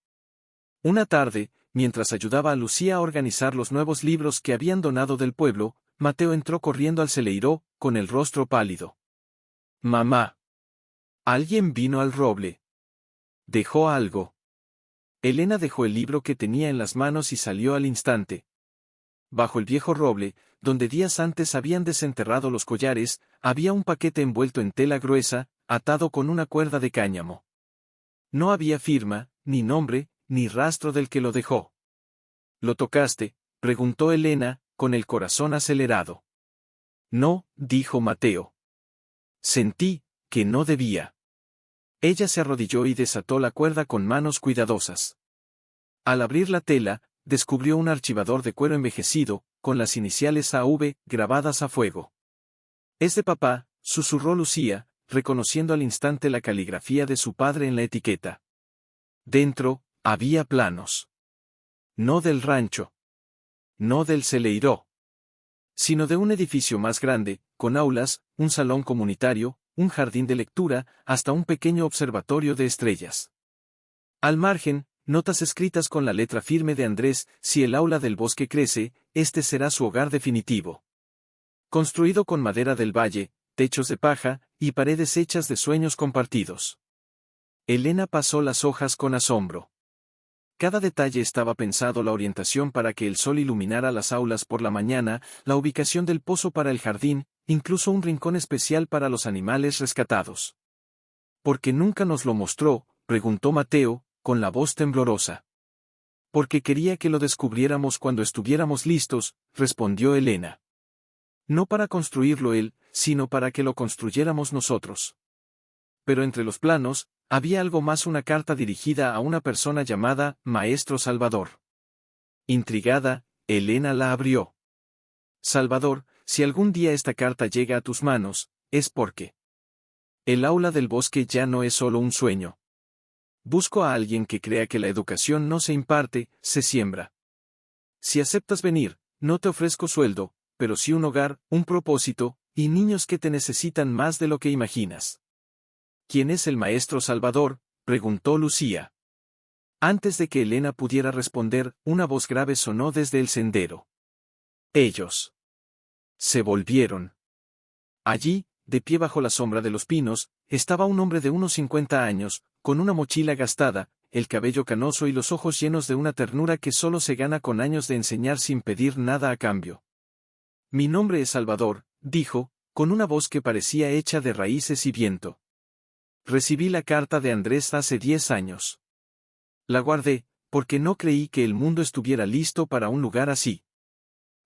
Una tarde, mientras ayudaba a Lucía a organizar los nuevos libros que habían donado del pueblo, Mateo entró corriendo al celeiro, con el rostro pálido. Mamá. Alguien vino al roble. Dejó algo. Elena dejó el libro que tenía en las manos y salió al instante. Bajo el viejo roble, donde días antes habían desenterrado los collares, había un paquete envuelto en tela gruesa, atado con una cuerda de cáñamo. No había firma, ni nombre, ni rastro del que lo dejó. ¿Lo tocaste?, preguntó Elena, con el corazón acelerado. No, dijo Mateo. Sentí que no debía. Ella se arrodilló y desató la cuerda con manos cuidadosas. Al abrir la tela, descubrió un archivador de cuero envejecido, con las iniciales AV grabadas a fuego. «Es de papá», susurró Lucía, reconociendo al instante la caligrafía de su padre en la etiqueta. Dentro, había planos. No del rancho. No del celeiro. Sino de un edificio más grande, con aulas, un salón comunitario, un jardín de lectura, hasta un pequeño observatorio de estrellas. Al margen, notas escritas con la letra firme de Andrés: si el aula del bosque crece, este será su hogar definitivo. Construido con madera del valle, techos de paja, y paredes hechas de sueños compartidos. Elena pasó las hojas con asombro. Cada detalle estaba pensado: la orientación para que el sol iluminara las aulas por la mañana, la ubicación del pozo para el jardín, incluso un rincón especial para los animales rescatados. ¿Por qué nunca nos lo mostró?, preguntó Mateo, con la voz temblorosa. Porque quería que lo descubriéramos cuando estuviéramos listos, respondió Elena. No para construirlo él, sino para que lo construyéramos nosotros. Pero entre los planos, había algo más: una carta dirigida a una persona llamada Maestro Salvador. Intrigada, Elena la abrió. Salvador, si algún día esta carta llega a tus manos, es porque el aula del bosque ya no es solo un sueño. Busco a alguien que crea que la educación no se imparte, se siembra. Si aceptas venir, no te ofrezco sueldo, pero sí un hogar, un propósito, y niños que te necesitan más de lo que imaginas. ¿Quién es el maestro Salvador?, preguntó Lucía. Antes de que Elena pudiera responder, una voz grave sonó desde el sendero. Ellos se volvieron. Allí, de pie bajo la sombra de los pinos, estaba un hombre de unos 50 años, con una mochila gastada, el cabello canoso y los ojos llenos de una ternura que solo se gana con años de enseñar sin pedir nada a cambio. Mi nombre es Salvador, dijo, con una voz que parecía hecha de raíces y viento. Recibí la carta de Andrés hace 10 años. La guardé, porque no creí que el mundo estuviera listo para un lugar así.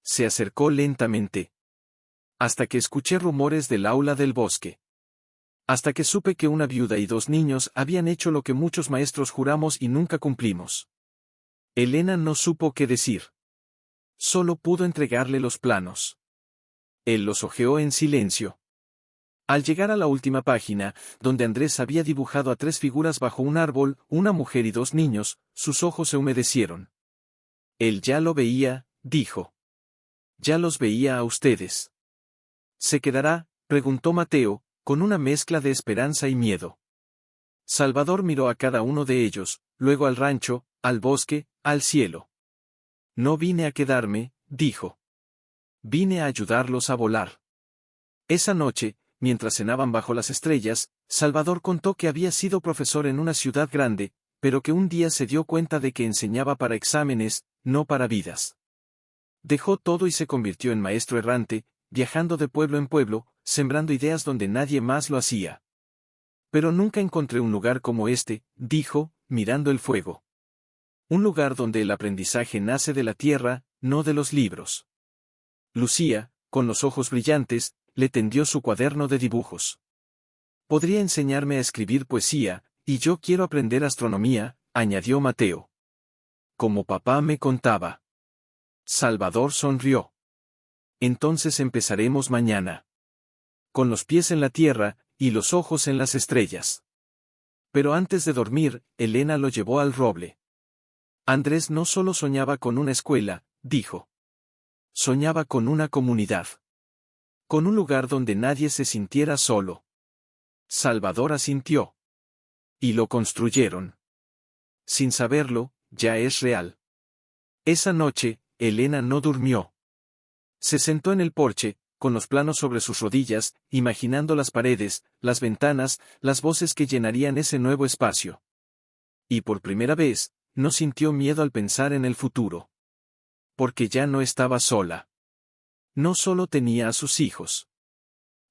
Se acercó lentamente. Hasta que escuché rumores del aula del bosque. Hasta que supe que una viuda y 2 niños habían hecho lo que muchos maestros juramos y nunca cumplimos. Elena no supo qué decir. Solo pudo entregarle los planos. Él los hojeó en silencio. Al llegar a la última página, donde Andrés había dibujado a 3 figuras bajo un árbol, una mujer y 2 niños, sus ojos se humedecieron. Él ya lo veía, dijo. Ya los veía a ustedes. ¿Se quedará?, preguntó Mateo, con una mezcla de esperanza y miedo. Salvador miró a cada uno de ellos, luego al rancho, al bosque, al cielo. No vine a quedarme, dijo. Vine a ayudarlos a volar. Esa noche, mientras cenaban bajo las estrellas, Salvador contó que había sido profesor en una ciudad grande, pero que un día se dio cuenta de que enseñaba para exámenes, no para vidas. Dejó todo y se convirtió en maestro errante, viajando de pueblo en pueblo, sembrando ideas donde nadie más lo hacía. Pero nunca encontré un lugar como este, dijo, mirando el fuego. Un lugar donde el aprendizaje nace de la tierra, no de los libros. Lucía, con los ojos brillantes, le tendió su cuaderno de dibujos. Podría enseñarme a escribir poesía, y yo quiero aprender astronomía, añadió Mateo. Como papá me contaba. Salvador sonrió. Entonces empezaremos mañana. Con los pies en la tierra, y los ojos en las estrellas. Pero antes de dormir, Elena lo llevó al roble. Andrés no solo soñaba con una escuela, dijo. Soñaba con una comunidad. Con un lugar donde nadie se sintiera solo. Salvador asintió. Y lo construyeron. Sin saberlo, ya es real. Esa noche, Elena no durmió. Se sentó en el porche, con los planos sobre sus rodillas, imaginando las paredes, las ventanas, las voces que llenarían ese nuevo espacio. Y por primera vez, no sintió miedo al pensar en el futuro. Porque ya no estaba sola. No solo tenía a sus hijos.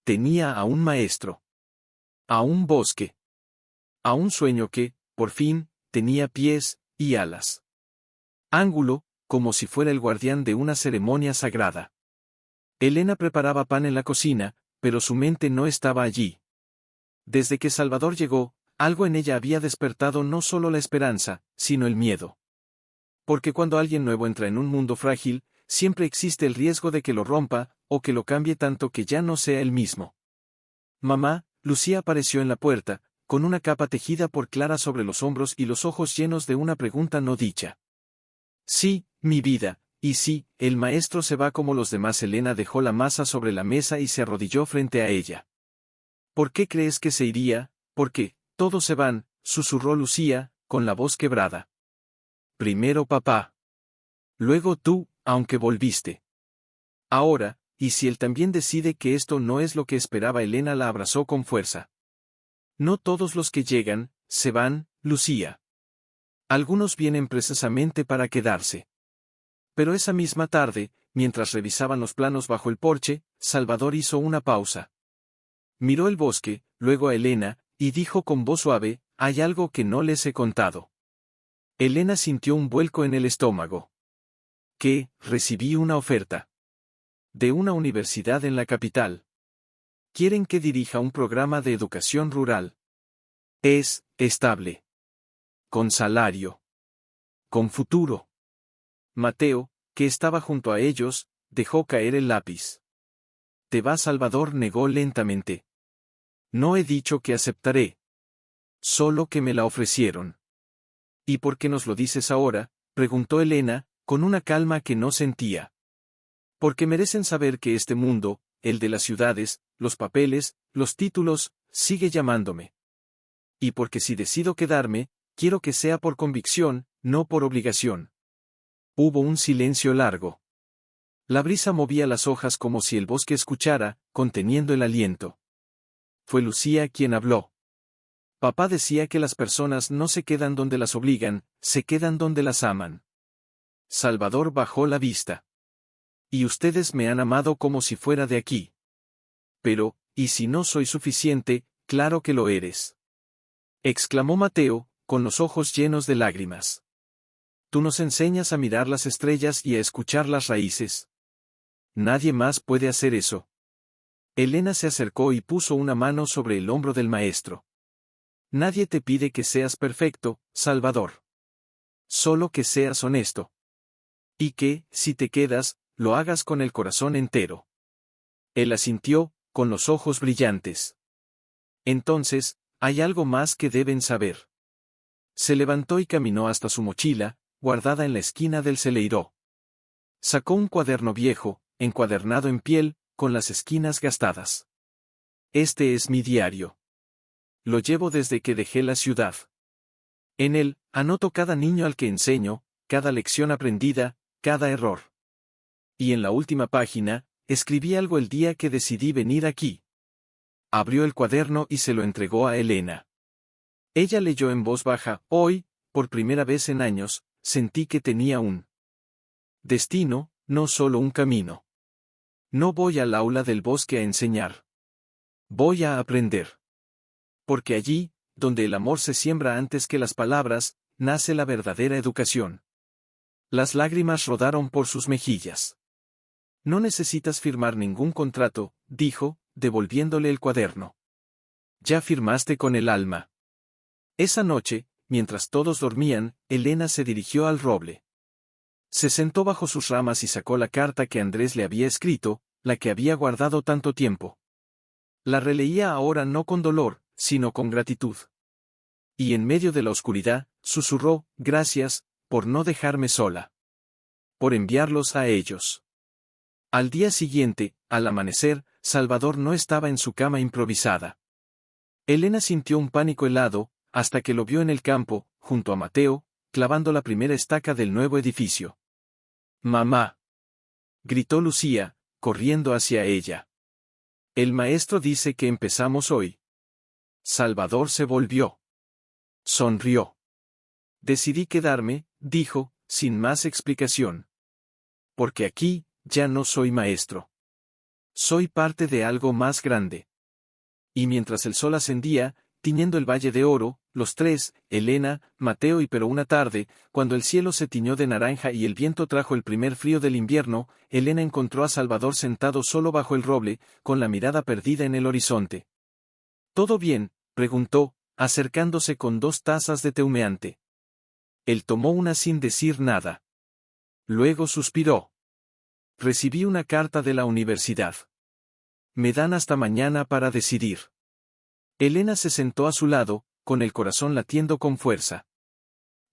Tenía a un maestro. A un bosque. A un sueño que, por fin, tenía pies y alas. Ángulo, como si fuera el guardián de una ceremonia sagrada. Elena preparaba pan en la cocina, pero su mente no estaba allí. Desde que Salvador llegó, algo en ella había despertado no solo la esperanza, sino el miedo. Porque cuando alguien nuevo entra en un mundo frágil, siempre existe el riesgo de que lo rompa, o que lo cambie tanto que ya no sea el mismo. Mamá, Lucía apareció en la puerta, con una capa tejida por Clara sobre los hombros y los ojos llenos de una pregunta no dicha. Sí, mi vida, y sí, el maestro se va como los demás. Elena dejó la masa sobre la mesa y se arrodilló frente a ella. ¿Por qué crees que se iría? Porque, todos se van, susurró Lucía, con la voz quebrada. Primero papá. Luego tú, aunque volviste. Ahora, ¿y si él también decide que esto no es lo que esperaba? Elena la abrazó con fuerza. No todos los que llegan, se van, Lucía. Algunos vienen precisamente para quedarse. Pero esa misma tarde, mientras revisaban los planos bajo el porche, Salvador hizo una pausa. Miró el bosque, luego a Elena, y dijo con voz suave, hay algo que no les he contado. Elena sintió un vuelco en el estómago. ¿Qué? Recibí una oferta. De una universidad en la capital. Quieren que dirija un programa de educación rural. Es estable. Con salario. Con futuro. Mateo, que estaba junto a ellos, dejó caer el lápiz. ¿Te vas? Salvador negó lentamente. No he dicho que aceptaré. Solo que me la ofrecieron. ¿Y por qué nos lo dices ahora?, preguntó Elena, con una calma que no sentía. Porque merecen saber que este mundo, el de las ciudades, los papeles, los títulos, sigue llamándome. Y porque si decido quedarme, quiero que sea por convicción, no por obligación. Hubo un silencio largo. La brisa movía las hojas como si el bosque escuchara, conteniendo el aliento. Fue Lucía quien habló. Papá decía que las personas no se quedan donde las obligan, se quedan donde las aman. Salvador bajó la vista. Y ustedes me han amado como si fuera de aquí. Pero, ¿y si no soy suficiente? Claro que lo eres. Exclamó Mateo, con los ojos llenos de lágrimas. Tú nos enseñas a mirar las estrellas y a escuchar las raíces. Nadie más puede hacer eso. Elena se acercó y puso una mano sobre el hombro del maestro. Nadie te pide que seas perfecto, Salvador. Solo que seas honesto. Y que, si te quedas, lo hagas con el corazón entero. Él asintió, con los ojos brillantes. Entonces, hay algo más que deben saber. Se levantó y caminó hasta su mochila, guardada en la esquina del celeiro. Sacó un cuaderno viejo, encuadernado en piel, con las esquinas gastadas. Este es mi diario. Lo llevo desde que dejé la ciudad. En él, anoto cada niño al que enseño, cada lección aprendida, cada error. Y en la última página, escribí algo el día que decidí venir aquí. Abrió el cuaderno y se lo entregó a Elena. Ella leyó en voz baja: hoy, por primera vez en años, sentí que tenía un destino, no solo un camino. No voy al aula del bosque a enseñar. Voy a aprender. Porque allí, donde el amor se siembra antes que las palabras, nace la verdadera educación. Las lágrimas rodaron por sus mejillas. No necesitas firmar ningún contrato, dijo, devolviéndole el cuaderno. Ya firmaste con el alma. Esa noche, mientras todos dormían, Elena se dirigió al roble. Se sentó bajo sus ramas y sacó la carta que Andrés le había escrito, la que había guardado tanto tiempo. La releía ahora no con dolor, sino con gratitud. Y en medio de la oscuridad, susurró: gracias, por no dejarme sola. Por enviarlos a ellos. Al día siguiente, al amanecer, Salvador no estaba en su cama improvisada. Elena sintió un pánico helado, hasta que lo vio en el campo, junto a Mateo, clavando la primera estaca del nuevo edificio. ¡Mamá!, gritó Lucía, corriendo hacia ella. El maestro dice que empezamos hoy. Salvador se volvió. Sonrió. Decidí quedarme, dijo, sin más explicación. Porque aquí, ya no soy maestro. Soy parte de algo más grande. Y mientras el sol ascendía, tiñendo el valle de oro, los tres, Elena, Mateo y pero una tarde, cuando el cielo se tiñó de naranja y el viento trajo el primer frío del invierno, Elena encontró a Salvador sentado solo bajo el roble, con la mirada perdida en el horizonte. ¿Todo bien?, preguntó, acercándose con 2 tazas de té humeante. Él tomó una sin decir nada. Luego suspiró. Recibí una carta de la universidad. Me dan hasta mañana para decidir. Elena se sentó a su lado, con el corazón latiendo con fuerza.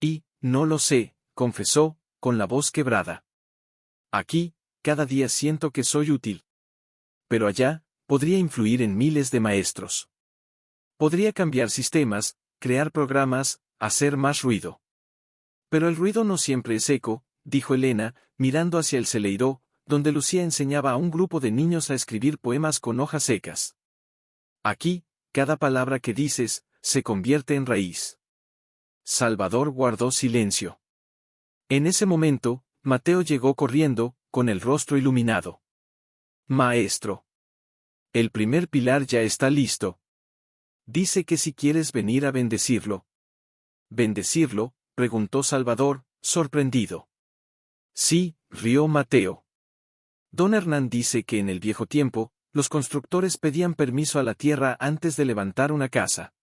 Y, no lo sé, confesó, con la voz quebrada. Aquí, cada día siento que soy útil. Pero allá, podría influir en miles de maestros. Podría cambiar sistemas, crear programas, hacer más ruido. Pero el ruido no siempre es eco, dijo Elena, mirando hacia el celeiro, donde Lucía enseñaba a un grupo de niños a escribir poemas con hojas secas. Aquí, cada palabra que dices, se convierte en raíz. Salvador guardó silencio. En ese momento, Mateo llegó corriendo, con el rostro iluminado. Maestro. El primer pilar ya está listo. Dice que si quieres venir a bendecirlo. ¿Bendecirlo?, preguntó Salvador, sorprendido. Sí, rió Mateo. Don Hernán dice que en el viejo tiempo, los constructores pedían permiso a la tierra antes de levantar una casa.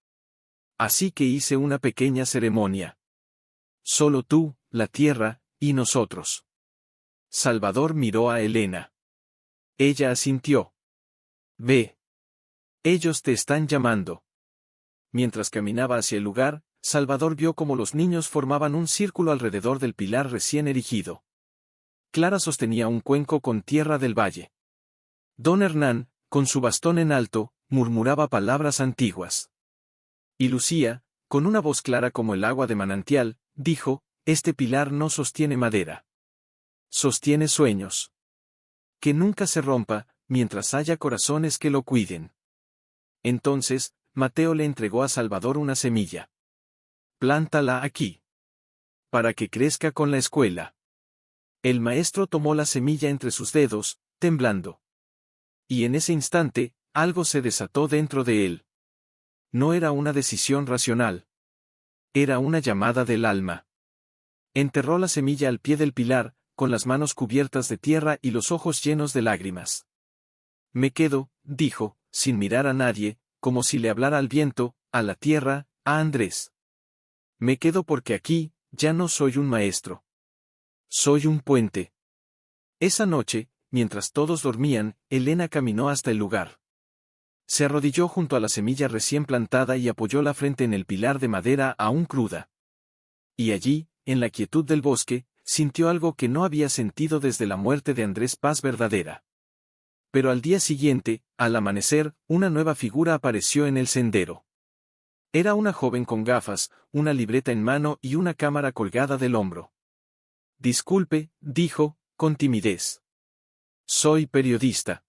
Así que hice una pequeña ceremonia. Solo tú, la tierra, y nosotros. Salvador miró a Elena. Ella asintió. Ve. Ellos te están llamando. Mientras caminaba hacia el lugar, Salvador vio cómo los niños formaban un círculo alrededor del pilar recién erigido. Clara sostenía un cuenco con tierra del valle. Don Hernán, con su bastón en alto, murmuraba palabras antiguas. Y Lucía, con una voz clara como el agua de manantial, dijo: «Este pilar no sostiene madera. Sostiene sueños. Que nunca se rompa, mientras haya corazones que lo cuiden». Entonces, Mateo le entregó a Salvador una semilla. «Plántala aquí. Para que crezca con la escuela». El maestro tomó la semilla entre sus dedos, temblando. Y en ese instante, algo se desató dentro de él. No era una decisión racional. Era una llamada del alma. Enterró la semilla al pie del pilar, con las manos cubiertas de tierra y los ojos llenos de lágrimas. «Me quedo», dijo, sin mirar a nadie, como si le hablara al viento, a la tierra, a Andrés. «Me quedo porque aquí, ya no soy un maestro. Soy un puente». Esa noche, mientras todos dormían, Elena caminó hasta el lugar. Se arrodilló junto a la semilla recién plantada y apoyó la frente en el pilar de madera aún cruda. Y allí, en la quietud del bosque, sintió algo que no había sentido desde la muerte de Andrés Paz verdadera. Pero al día siguiente, al amanecer, una nueva figura apareció en el sendero. Era una joven con gafas, una libreta en mano y una cámara colgada del hombro. «Disculpe», dijo, con timidez. «Soy periodista.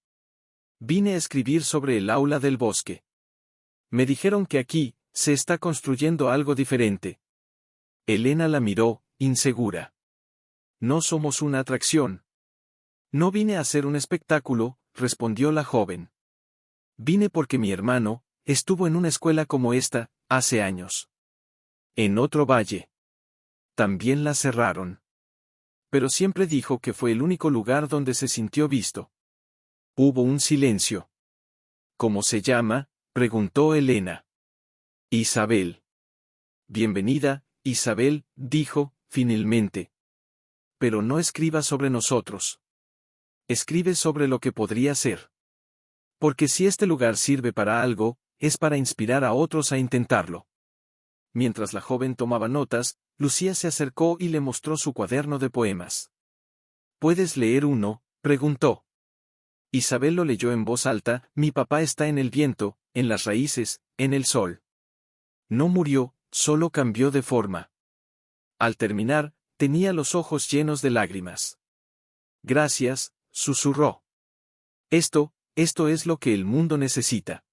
Vine a escribir sobre el aula del bosque. Me dijeron que aquí, se está construyendo algo diferente». Elena la miró, insegura. «No somos una atracción». «No vine a hacer un espectáculo», respondió la joven. «Vine porque mi hermano estuvo en una escuela como esta, hace años. En otro valle. También la cerraron. Pero siempre dijo que fue el único lugar donde se sintió visto». Hubo un silencio. «¿Cómo se llama?», preguntó Elena. «Isabel». «Bienvenida, Isabel», dijo, finalmente. «Pero no escriba sobre nosotros. Escribe sobre lo que podría ser. Porque si este lugar sirve para algo, es para inspirar a otros a intentarlo». Mientras la joven tomaba notas, Lucía se acercó y le mostró su cuaderno de poemas. «¿Puedes leer uno?», preguntó. Isabel lo leyó en voz alta: «Mi papá está en el viento, en las raíces, en el sol. No murió, solo cambió de forma». Al terminar, tenía los ojos llenos de lágrimas. «Gracias», susurró. Esto es lo que el mundo necesita».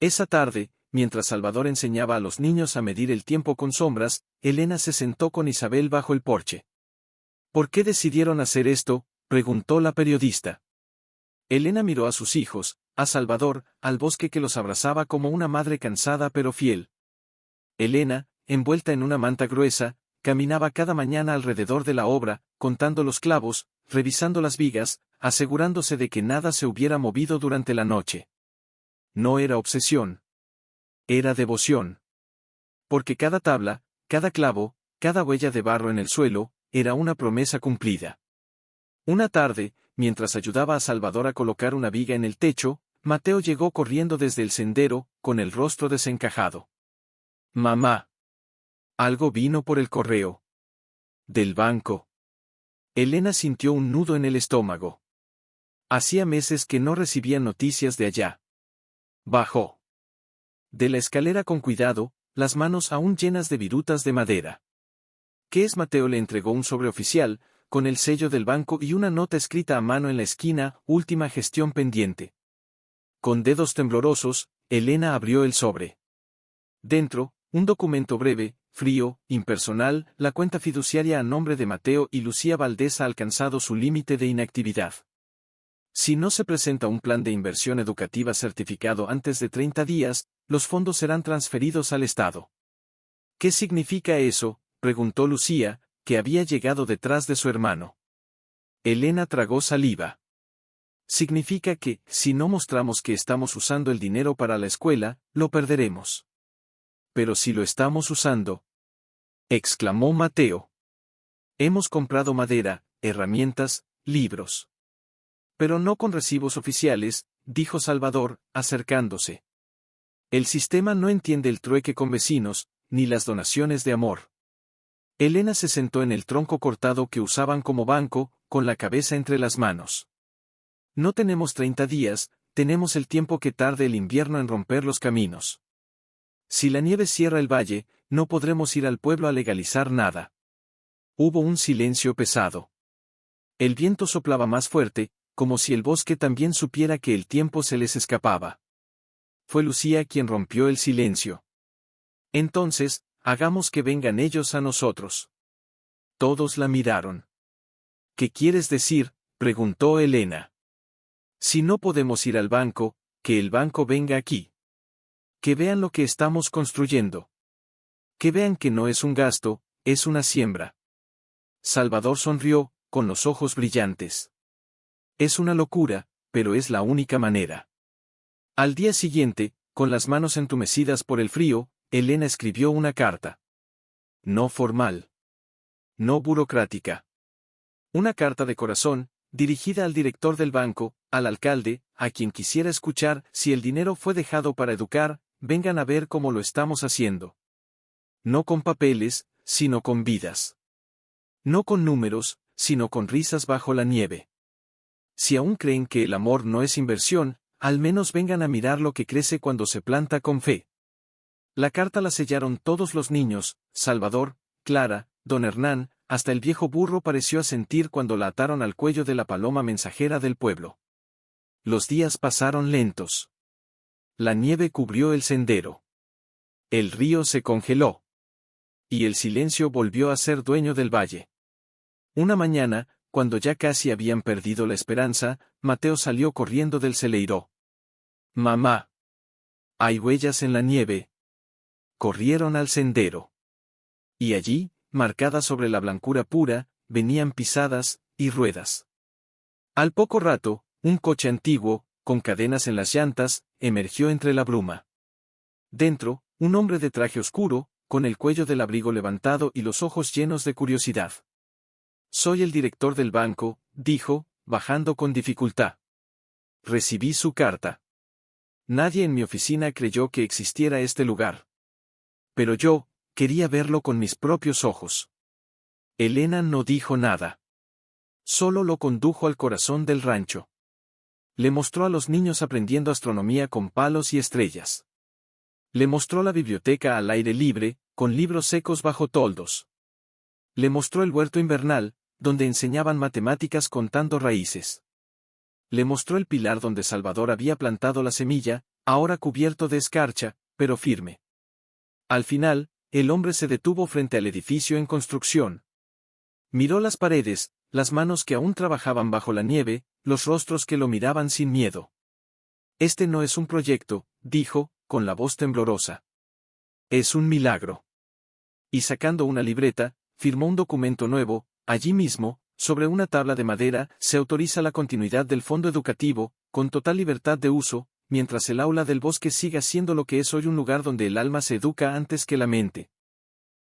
Esa tarde, mientras Salvador enseñaba a los niños a medir el tiempo con sombras, Elena se sentó con Isabel bajo el porche. «¿Por qué decidieron hacer esto?», preguntó la periodista. Elena miró a sus hijos, a Salvador, al bosque que los abrazaba como una madre cansada pero fiel. Elena, envuelta en una manta gruesa, caminaba cada mañana alrededor de la obra, contando los clavos, revisando las vigas, asegurándose de que nada se hubiera movido durante la noche. No era obsesión. Era devoción. Porque cada tabla, cada clavo, cada huella de barro en el suelo, era una promesa cumplida. Una tarde, mientras ayudaba a Salvador a colocar una viga en el techo, Mateo llegó corriendo desde el sendero, con el rostro desencajado. «Mamá. Algo vino por el correo. Del banco». Elena sintió un nudo en el estómago. Hacía meses que no recibía noticias de allá. Bajó de la escalera con cuidado, las manos aún llenas de virutas de madera. «¿Qué es?». Mateo le entregó un sobre oficial, con el sello del banco y una nota escrita a mano en la esquina: «Última gestión pendiente». Con dedos temblorosos, Elena abrió el sobre. Dentro, un documento breve, frío, impersonal: la cuenta fiduciaria a nombre de Mateo y Lucía Valdés ha alcanzado su límite de inactividad. Si no se presenta un plan de inversión educativa certificado antes de 30 días, los fondos serán transferidos al Estado. «¿Qué significa eso?», preguntó Lucía, que había llegado detrás de su hermano. Elena tragó saliva. «Significa que, si no mostramos que estamos usando el dinero para la escuela, lo perderemos». «Pero si lo estamos usando», exclamó Mateo. «Hemos comprado madera, herramientas, libros». «Pero no con recibos oficiales», dijo Salvador, acercándose. El sistema no entiende el trueque con vecinos, ni las donaciones de amor. Elena se sentó en el tronco cortado que usaban como banco, con la cabeza entre las manos. No tenemos 30 días, tenemos el tiempo que tarde el invierno en romper los caminos. Si la nieve cierra el valle, no podremos ir al pueblo a legalizar nada. Hubo un silencio pesado. El viento soplaba más fuerte, como si el bosque también supiera que el tiempo se les escapaba. Fue Lucía quien rompió el silencio. Entonces, hagamos que vengan ellos a nosotros. Todos la miraron. ¿Qué quieres decir?, preguntó Elena. Si no podemos ir al banco, que el banco venga aquí. Que vean lo que estamos construyendo. Que vean que no es un gasto, es una siembra. Salvador sonrió, con los ojos brillantes. Es una locura, pero es la única manera. Al día siguiente, con las manos entumecidas por el frío, Elena escribió una carta. No formal. No burocrática. Una carta de corazón, dirigida al director del banco, al alcalde, a quien quisiera escuchar. Si el dinero fue dejado para educar, vengan a ver cómo lo estamos haciendo. No con papeles, sino con vidas. No con números, sino con risas bajo la nieve. Si aún creen que el amor no es inversión, al menos vengan a mirar lo que crece cuando se planta con fe. La carta la sellaron todos los niños, Salvador, Clara, don Hernán, hasta el viejo burro pareció asentir cuando la ataron al cuello de la paloma mensajera del pueblo. Los días pasaron lentos. La nieve cubrió el sendero. El río se congeló. Y el silencio volvió a ser dueño del valle. Una mañana, cuando ya casi habían perdido la esperanza, Mateo salió corriendo del celeiro. «Mamá. Hay huellas en la nieve». Corrieron al sendero. Y allí, marcadas sobre la blancura pura, venían pisadas y ruedas. Al poco rato, un coche antiguo, con cadenas en las llantas, emergió entre la bruma. Dentro, un hombre de traje oscuro, con el cuello del abrigo levantado y los ojos llenos de curiosidad. «Soy el director del banco», dijo, bajando con dificultad. «Recibí su carta. Nadie en mi oficina creyó que existiera este lugar. Pero yo, quería verlo con mis propios ojos». Elena no dijo nada. Solo lo condujo al corazón del rancho. Le mostró a los niños aprendiendo astronomía con palos y estrellas. Le mostró la biblioteca al aire libre, con libros secos bajo toldos. Le mostró el huerto invernal, donde enseñaban matemáticas contando raíces. Le mostró el pilar donde Salvador había plantado la semilla, ahora cubierto de escarcha, pero firme. Al final, el hombre se detuvo frente al edificio en construcción. Miró las paredes, las manos que aún trabajaban bajo la nieve, los rostros que lo miraban sin miedo. «Este no es un proyecto», dijo, con la voz temblorosa. «Es un milagro». Y sacando una libreta, firmó un documento nuevo. Allí mismo, sobre una tabla de madera, se autoriza la continuidad del fondo educativo, con total libertad de uso, mientras el aula del bosque siga siendo lo que es hoy, un lugar donde el alma se educa antes que la mente.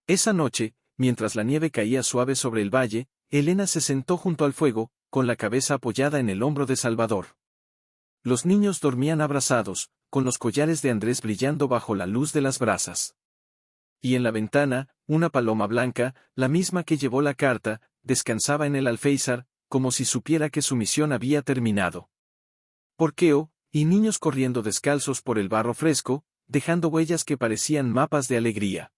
Esa noche, mientras la nieve caía suave sobre el valle, Elena se sentó junto al fuego, con la cabeza apoyada en el hombro de Salvador. Los niños dormían abrazados, con los collares de Andrés brillando bajo la luz de las brasas. Y en la ventana, una paloma blanca, la misma que llevó la carta, descansaba en el alféizar, como si supiera que su misión había terminado. Porqueo, y niños corriendo descalzos por el barro fresco, dejando huellas que parecían mapas de alegría.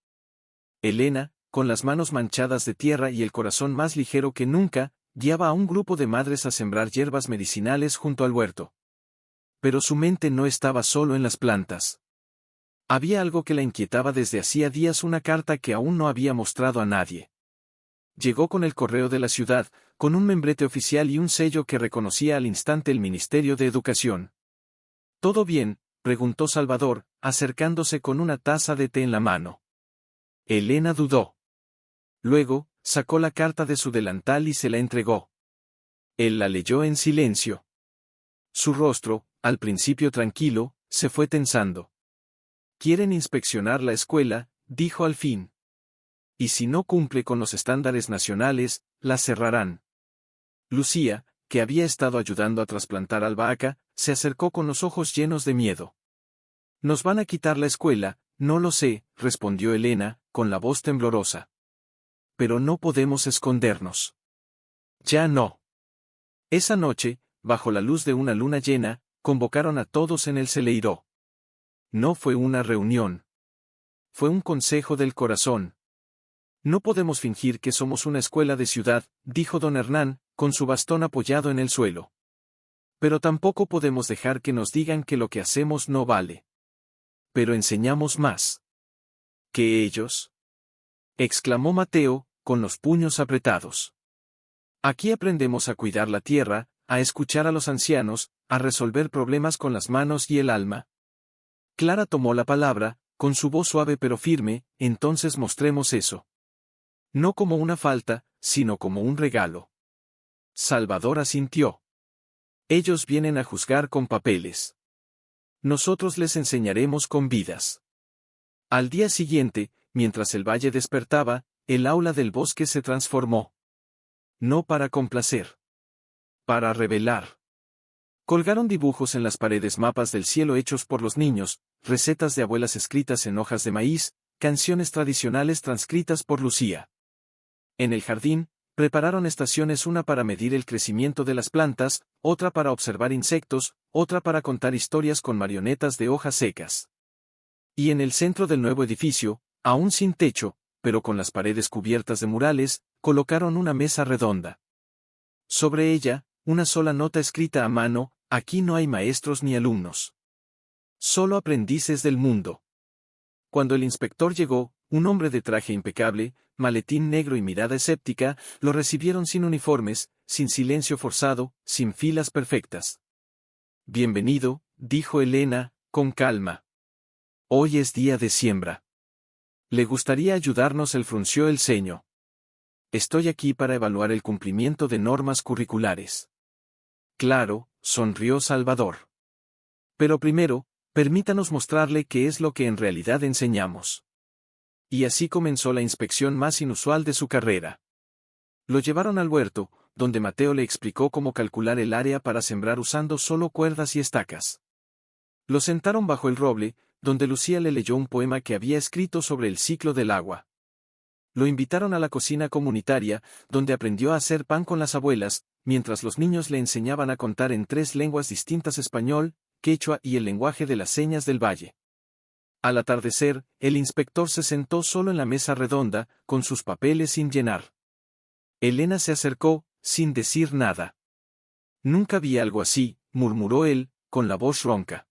Elena, con las manos manchadas de tierra y el corazón más ligero que nunca, guiaba a un grupo de madres a sembrar hierbas medicinales junto al huerto. Pero su mente no estaba solo en las plantas. Había algo que la inquietaba desde hacía días, una carta que aún no había mostrado a nadie. Llegó con el correo de la ciudad, con un membrete oficial y un sello que reconocía al instante el Ministerio de Educación. «¿Todo bien?», preguntó Salvador, acercándose con una taza de té en la mano. Elena dudó. Luego, sacó la carta de su delantal y se la entregó. Él la leyó en silencio. Su rostro, al principio tranquilo, se fue tensando. «Quieren inspeccionar la escuela», dijo al fin. «Y si no cumple con los estándares nacionales, la cerrarán». Lucía, que había estado ayudando a trasplantar albahaca, se acercó con los ojos llenos de miedo. Nos van a quitar la escuela, no lo sé, respondió Elena, con la voz temblorosa. Pero no podemos escondernos. Ya no. Esa noche, bajo la luz de una luna llena, convocaron a todos en el celeiro. No fue una reunión. Fue un consejo del corazón. No podemos fingir que somos una escuela de ciudad, dijo don Hernán, con su bastón apoyado en el suelo. Pero tampoco podemos dejar que nos digan que lo que hacemos no vale. Pero enseñamos más. ¿Que ellos? Exclamó Mateo, con los puños apretados. Aquí aprendemos a cuidar la tierra, a escuchar a los ancianos, a resolver problemas con las manos y el alma. Clara tomó la palabra, con su voz suave pero firme, entonces mostremos eso. No como una falta, sino como un regalo. Salvador asintió. Ellos vienen a juzgar con papeles. Nosotros les enseñaremos con vidas. Al día siguiente, mientras el valle despertaba, el aula del bosque se transformó. No para complacer. Para revelar. Colgaron dibujos en las paredes, mapas del cielo hechos por los niños, recetas de abuelas escritas en hojas de maíz, canciones tradicionales transcritas por Lucía. En el jardín, prepararon estaciones, una para medir el crecimiento de las plantas, otra para observar insectos, otra para contar historias con marionetas de hojas secas. Y en el centro del nuevo edificio, aún sin techo, pero con las paredes cubiertas de murales, colocaron una mesa redonda. Sobre ella, una sola nota escrita a mano: aquí no hay maestros ni alumnos. Solo aprendices del mundo. Cuando el inspector llegó, un hombre de traje impecable, maletín negro y mirada escéptica, lo recibieron sin uniformes, sin silencio forzado, sin filas perfectas. Bienvenido, dijo Elena, con calma. Hoy es día de siembra. ¿Le gustaría ayudarnos? Él frunció el ceño. Estoy aquí para evaluar el cumplimiento de normas curriculares. Claro, sonrió Salvador. Pero primero, permítanos mostrarle qué es lo que en realidad enseñamos. Y así comenzó la inspección más inusual de su carrera. Lo llevaron al huerto, donde Mateo le explicó cómo calcular el área para sembrar usando solo cuerdas y estacas. Lo sentaron bajo el roble, donde Lucía le leyó un poema que había escrito sobre el ciclo del agua. Lo invitaron a la cocina comunitaria, donde aprendió a hacer pan con las abuelas, mientras los niños le enseñaban a contar en 3 lenguas distintas: español, quechua y el lenguaje de las señas del valle. Al atardecer, el inspector se sentó solo en la mesa redonda, con sus papeles sin llenar. Elena se acercó, sin decir nada. Nunca vi algo así, murmuró él, con la voz ronca.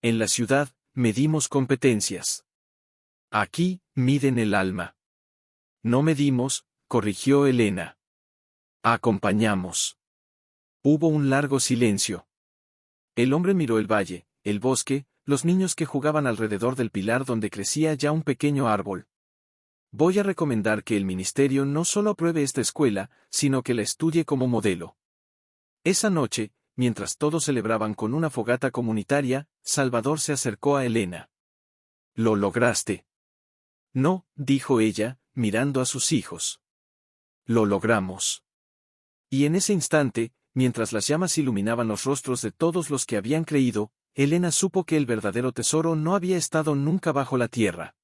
En la ciudad, medimos competencias. Aquí, miden el alma. No medimos, corrigió Elena. Acompañamos. Hubo un largo silencio. El hombre miró el valle, el bosque, los niños que jugaban alrededor del pilar donde crecía ya un pequeño árbol. Voy a recomendar que el ministerio no solo apruebe esta escuela, sino que la estudie como modelo. Esa noche, mientras todos celebraban con una fogata comunitaria, Salvador se acercó a Elena. ¿Lo lograste? No, dijo ella, mirando a sus hijos. Lo logramos. Y en ese instante, mientras las llamas iluminaban los rostros de todos los que habían creído, Elena supo que el verdadero tesoro no había estado nunca bajo la tierra.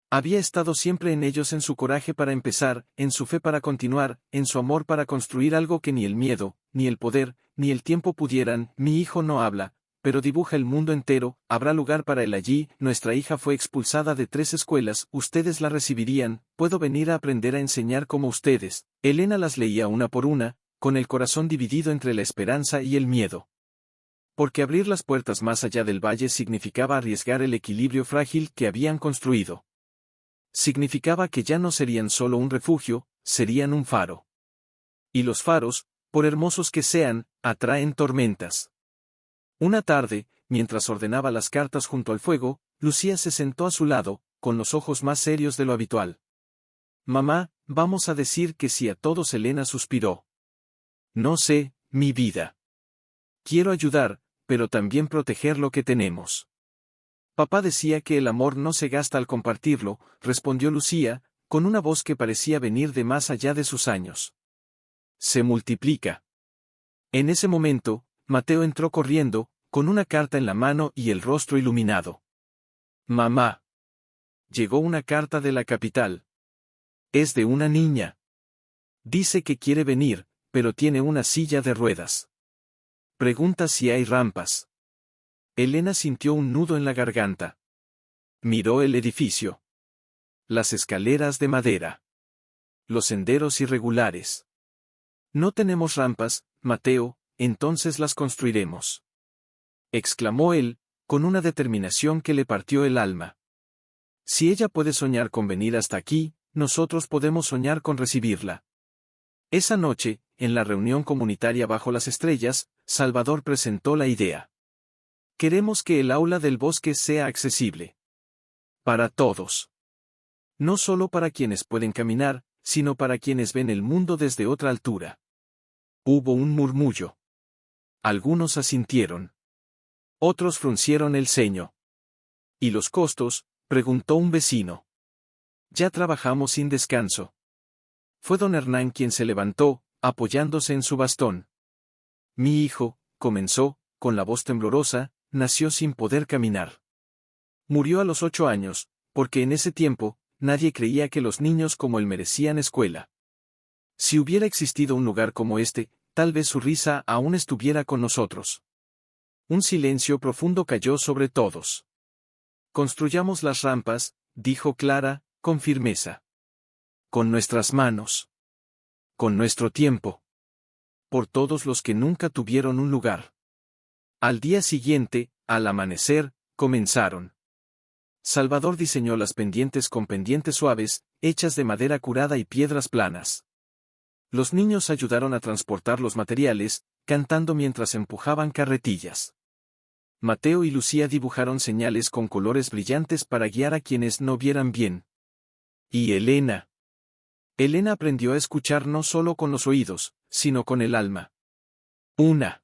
Había estado siempre en ellos, en su coraje para empezar, en su fe para continuar, en su amor para construir algo que ni el miedo, ni el poder, ni el tiempo pudieran. Mi hijo no habla, pero dibuja el mundo entero, habrá lugar para él allí. Nuestra hija fue expulsada de 3 escuelas, ustedes la recibirían, puedo venir a aprender a enseñar como ustedes. Elena las leía una por una, con el corazón dividido entre la esperanza y el miedo. Porque abrir las puertas más allá del valle significaba arriesgar el equilibrio frágil que habían construido. Significaba que ya no serían solo un refugio, serían un faro. Y los faros, por hermosos que sean, atraen tormentas. Una tarde, mientras ordenaba las cartas junto al fuego, Lucía se sentó a su lado, con los ojos más serios de lo habitual. Mamá, vamos a decir que sí a todos. Elena suspiró. No sé, mi vida. Quiero ayudar, pero también proteger lo que tenemos. Papá decía que el amor no se gasta al compartirlo, respondió Lucía, con una voz que parecía venir de más allá de sus años. Se multiplica. En ese momento, Mateo entró corriendo, con una carta en la mano y el rostro iluminado. Mamá. Llegó una carta de la capital. Es de una niña. Dice que quiere venir, pero tiene una silla de ruedas. Pregunta si hay rampas. Elena sintió un nudo en la garganta. Miró el edificio. Las escaleras de madera. Los senderos irregulares. No tenemos rampas, Mateo, entonces las construiremos. Exclamó él, con una determinación que le partió el alma. Si ella puede soñar con venir hasta aquí, nosotros podemos soñar con recibirla. Esa noche, en la reunión comunitaria bajo las estrellas, Salvador presentó la idea. Queremos que el aula del bosque sea accesible. Para todos. No solo para quienes pueden caminar, sino para quienes ven el mundo desde otra altura. Hubo un murmullo. Algunos asintieron. Otros fruncieron el ceño. ¿Y los costos?, preguntó un vecino. Ya trabajamos sin descanso. Fue don Hernán quien se levantó, apoyándose en su bastón. Mi hijo, comenzó, con la voz temblorosa, nació sin poder caminar. Murió a los 8 años, porque en ese tiempo, nadie creía que los niños como él merecían escuela. Si hubiera existido un lugar como este, tal vez su risa aún estuviera con nosotros. Un silencio profundo cayó sobre todos. Construyamos las rampas, dijo Clara, con firmeza. Con nuestras manos. Con nuestro tiempo. Por todos los que nunca tuvieron un lugar. Al día siguiente, al amanecer, comenzaron. Salvador diseñó las pendientes con pendientes suaves, hechas de madera curada y piedras planas. Los niños ayudaron a transportar los materiales, cantando mientras empujaban carretillas. Mateo y Lucía dibujaron señales con colores brillantes para guiar a quienes no vieran bien. ¿Y Elena? Elena aprendió a escuchar no solo con los oídos, sino con el alma. Una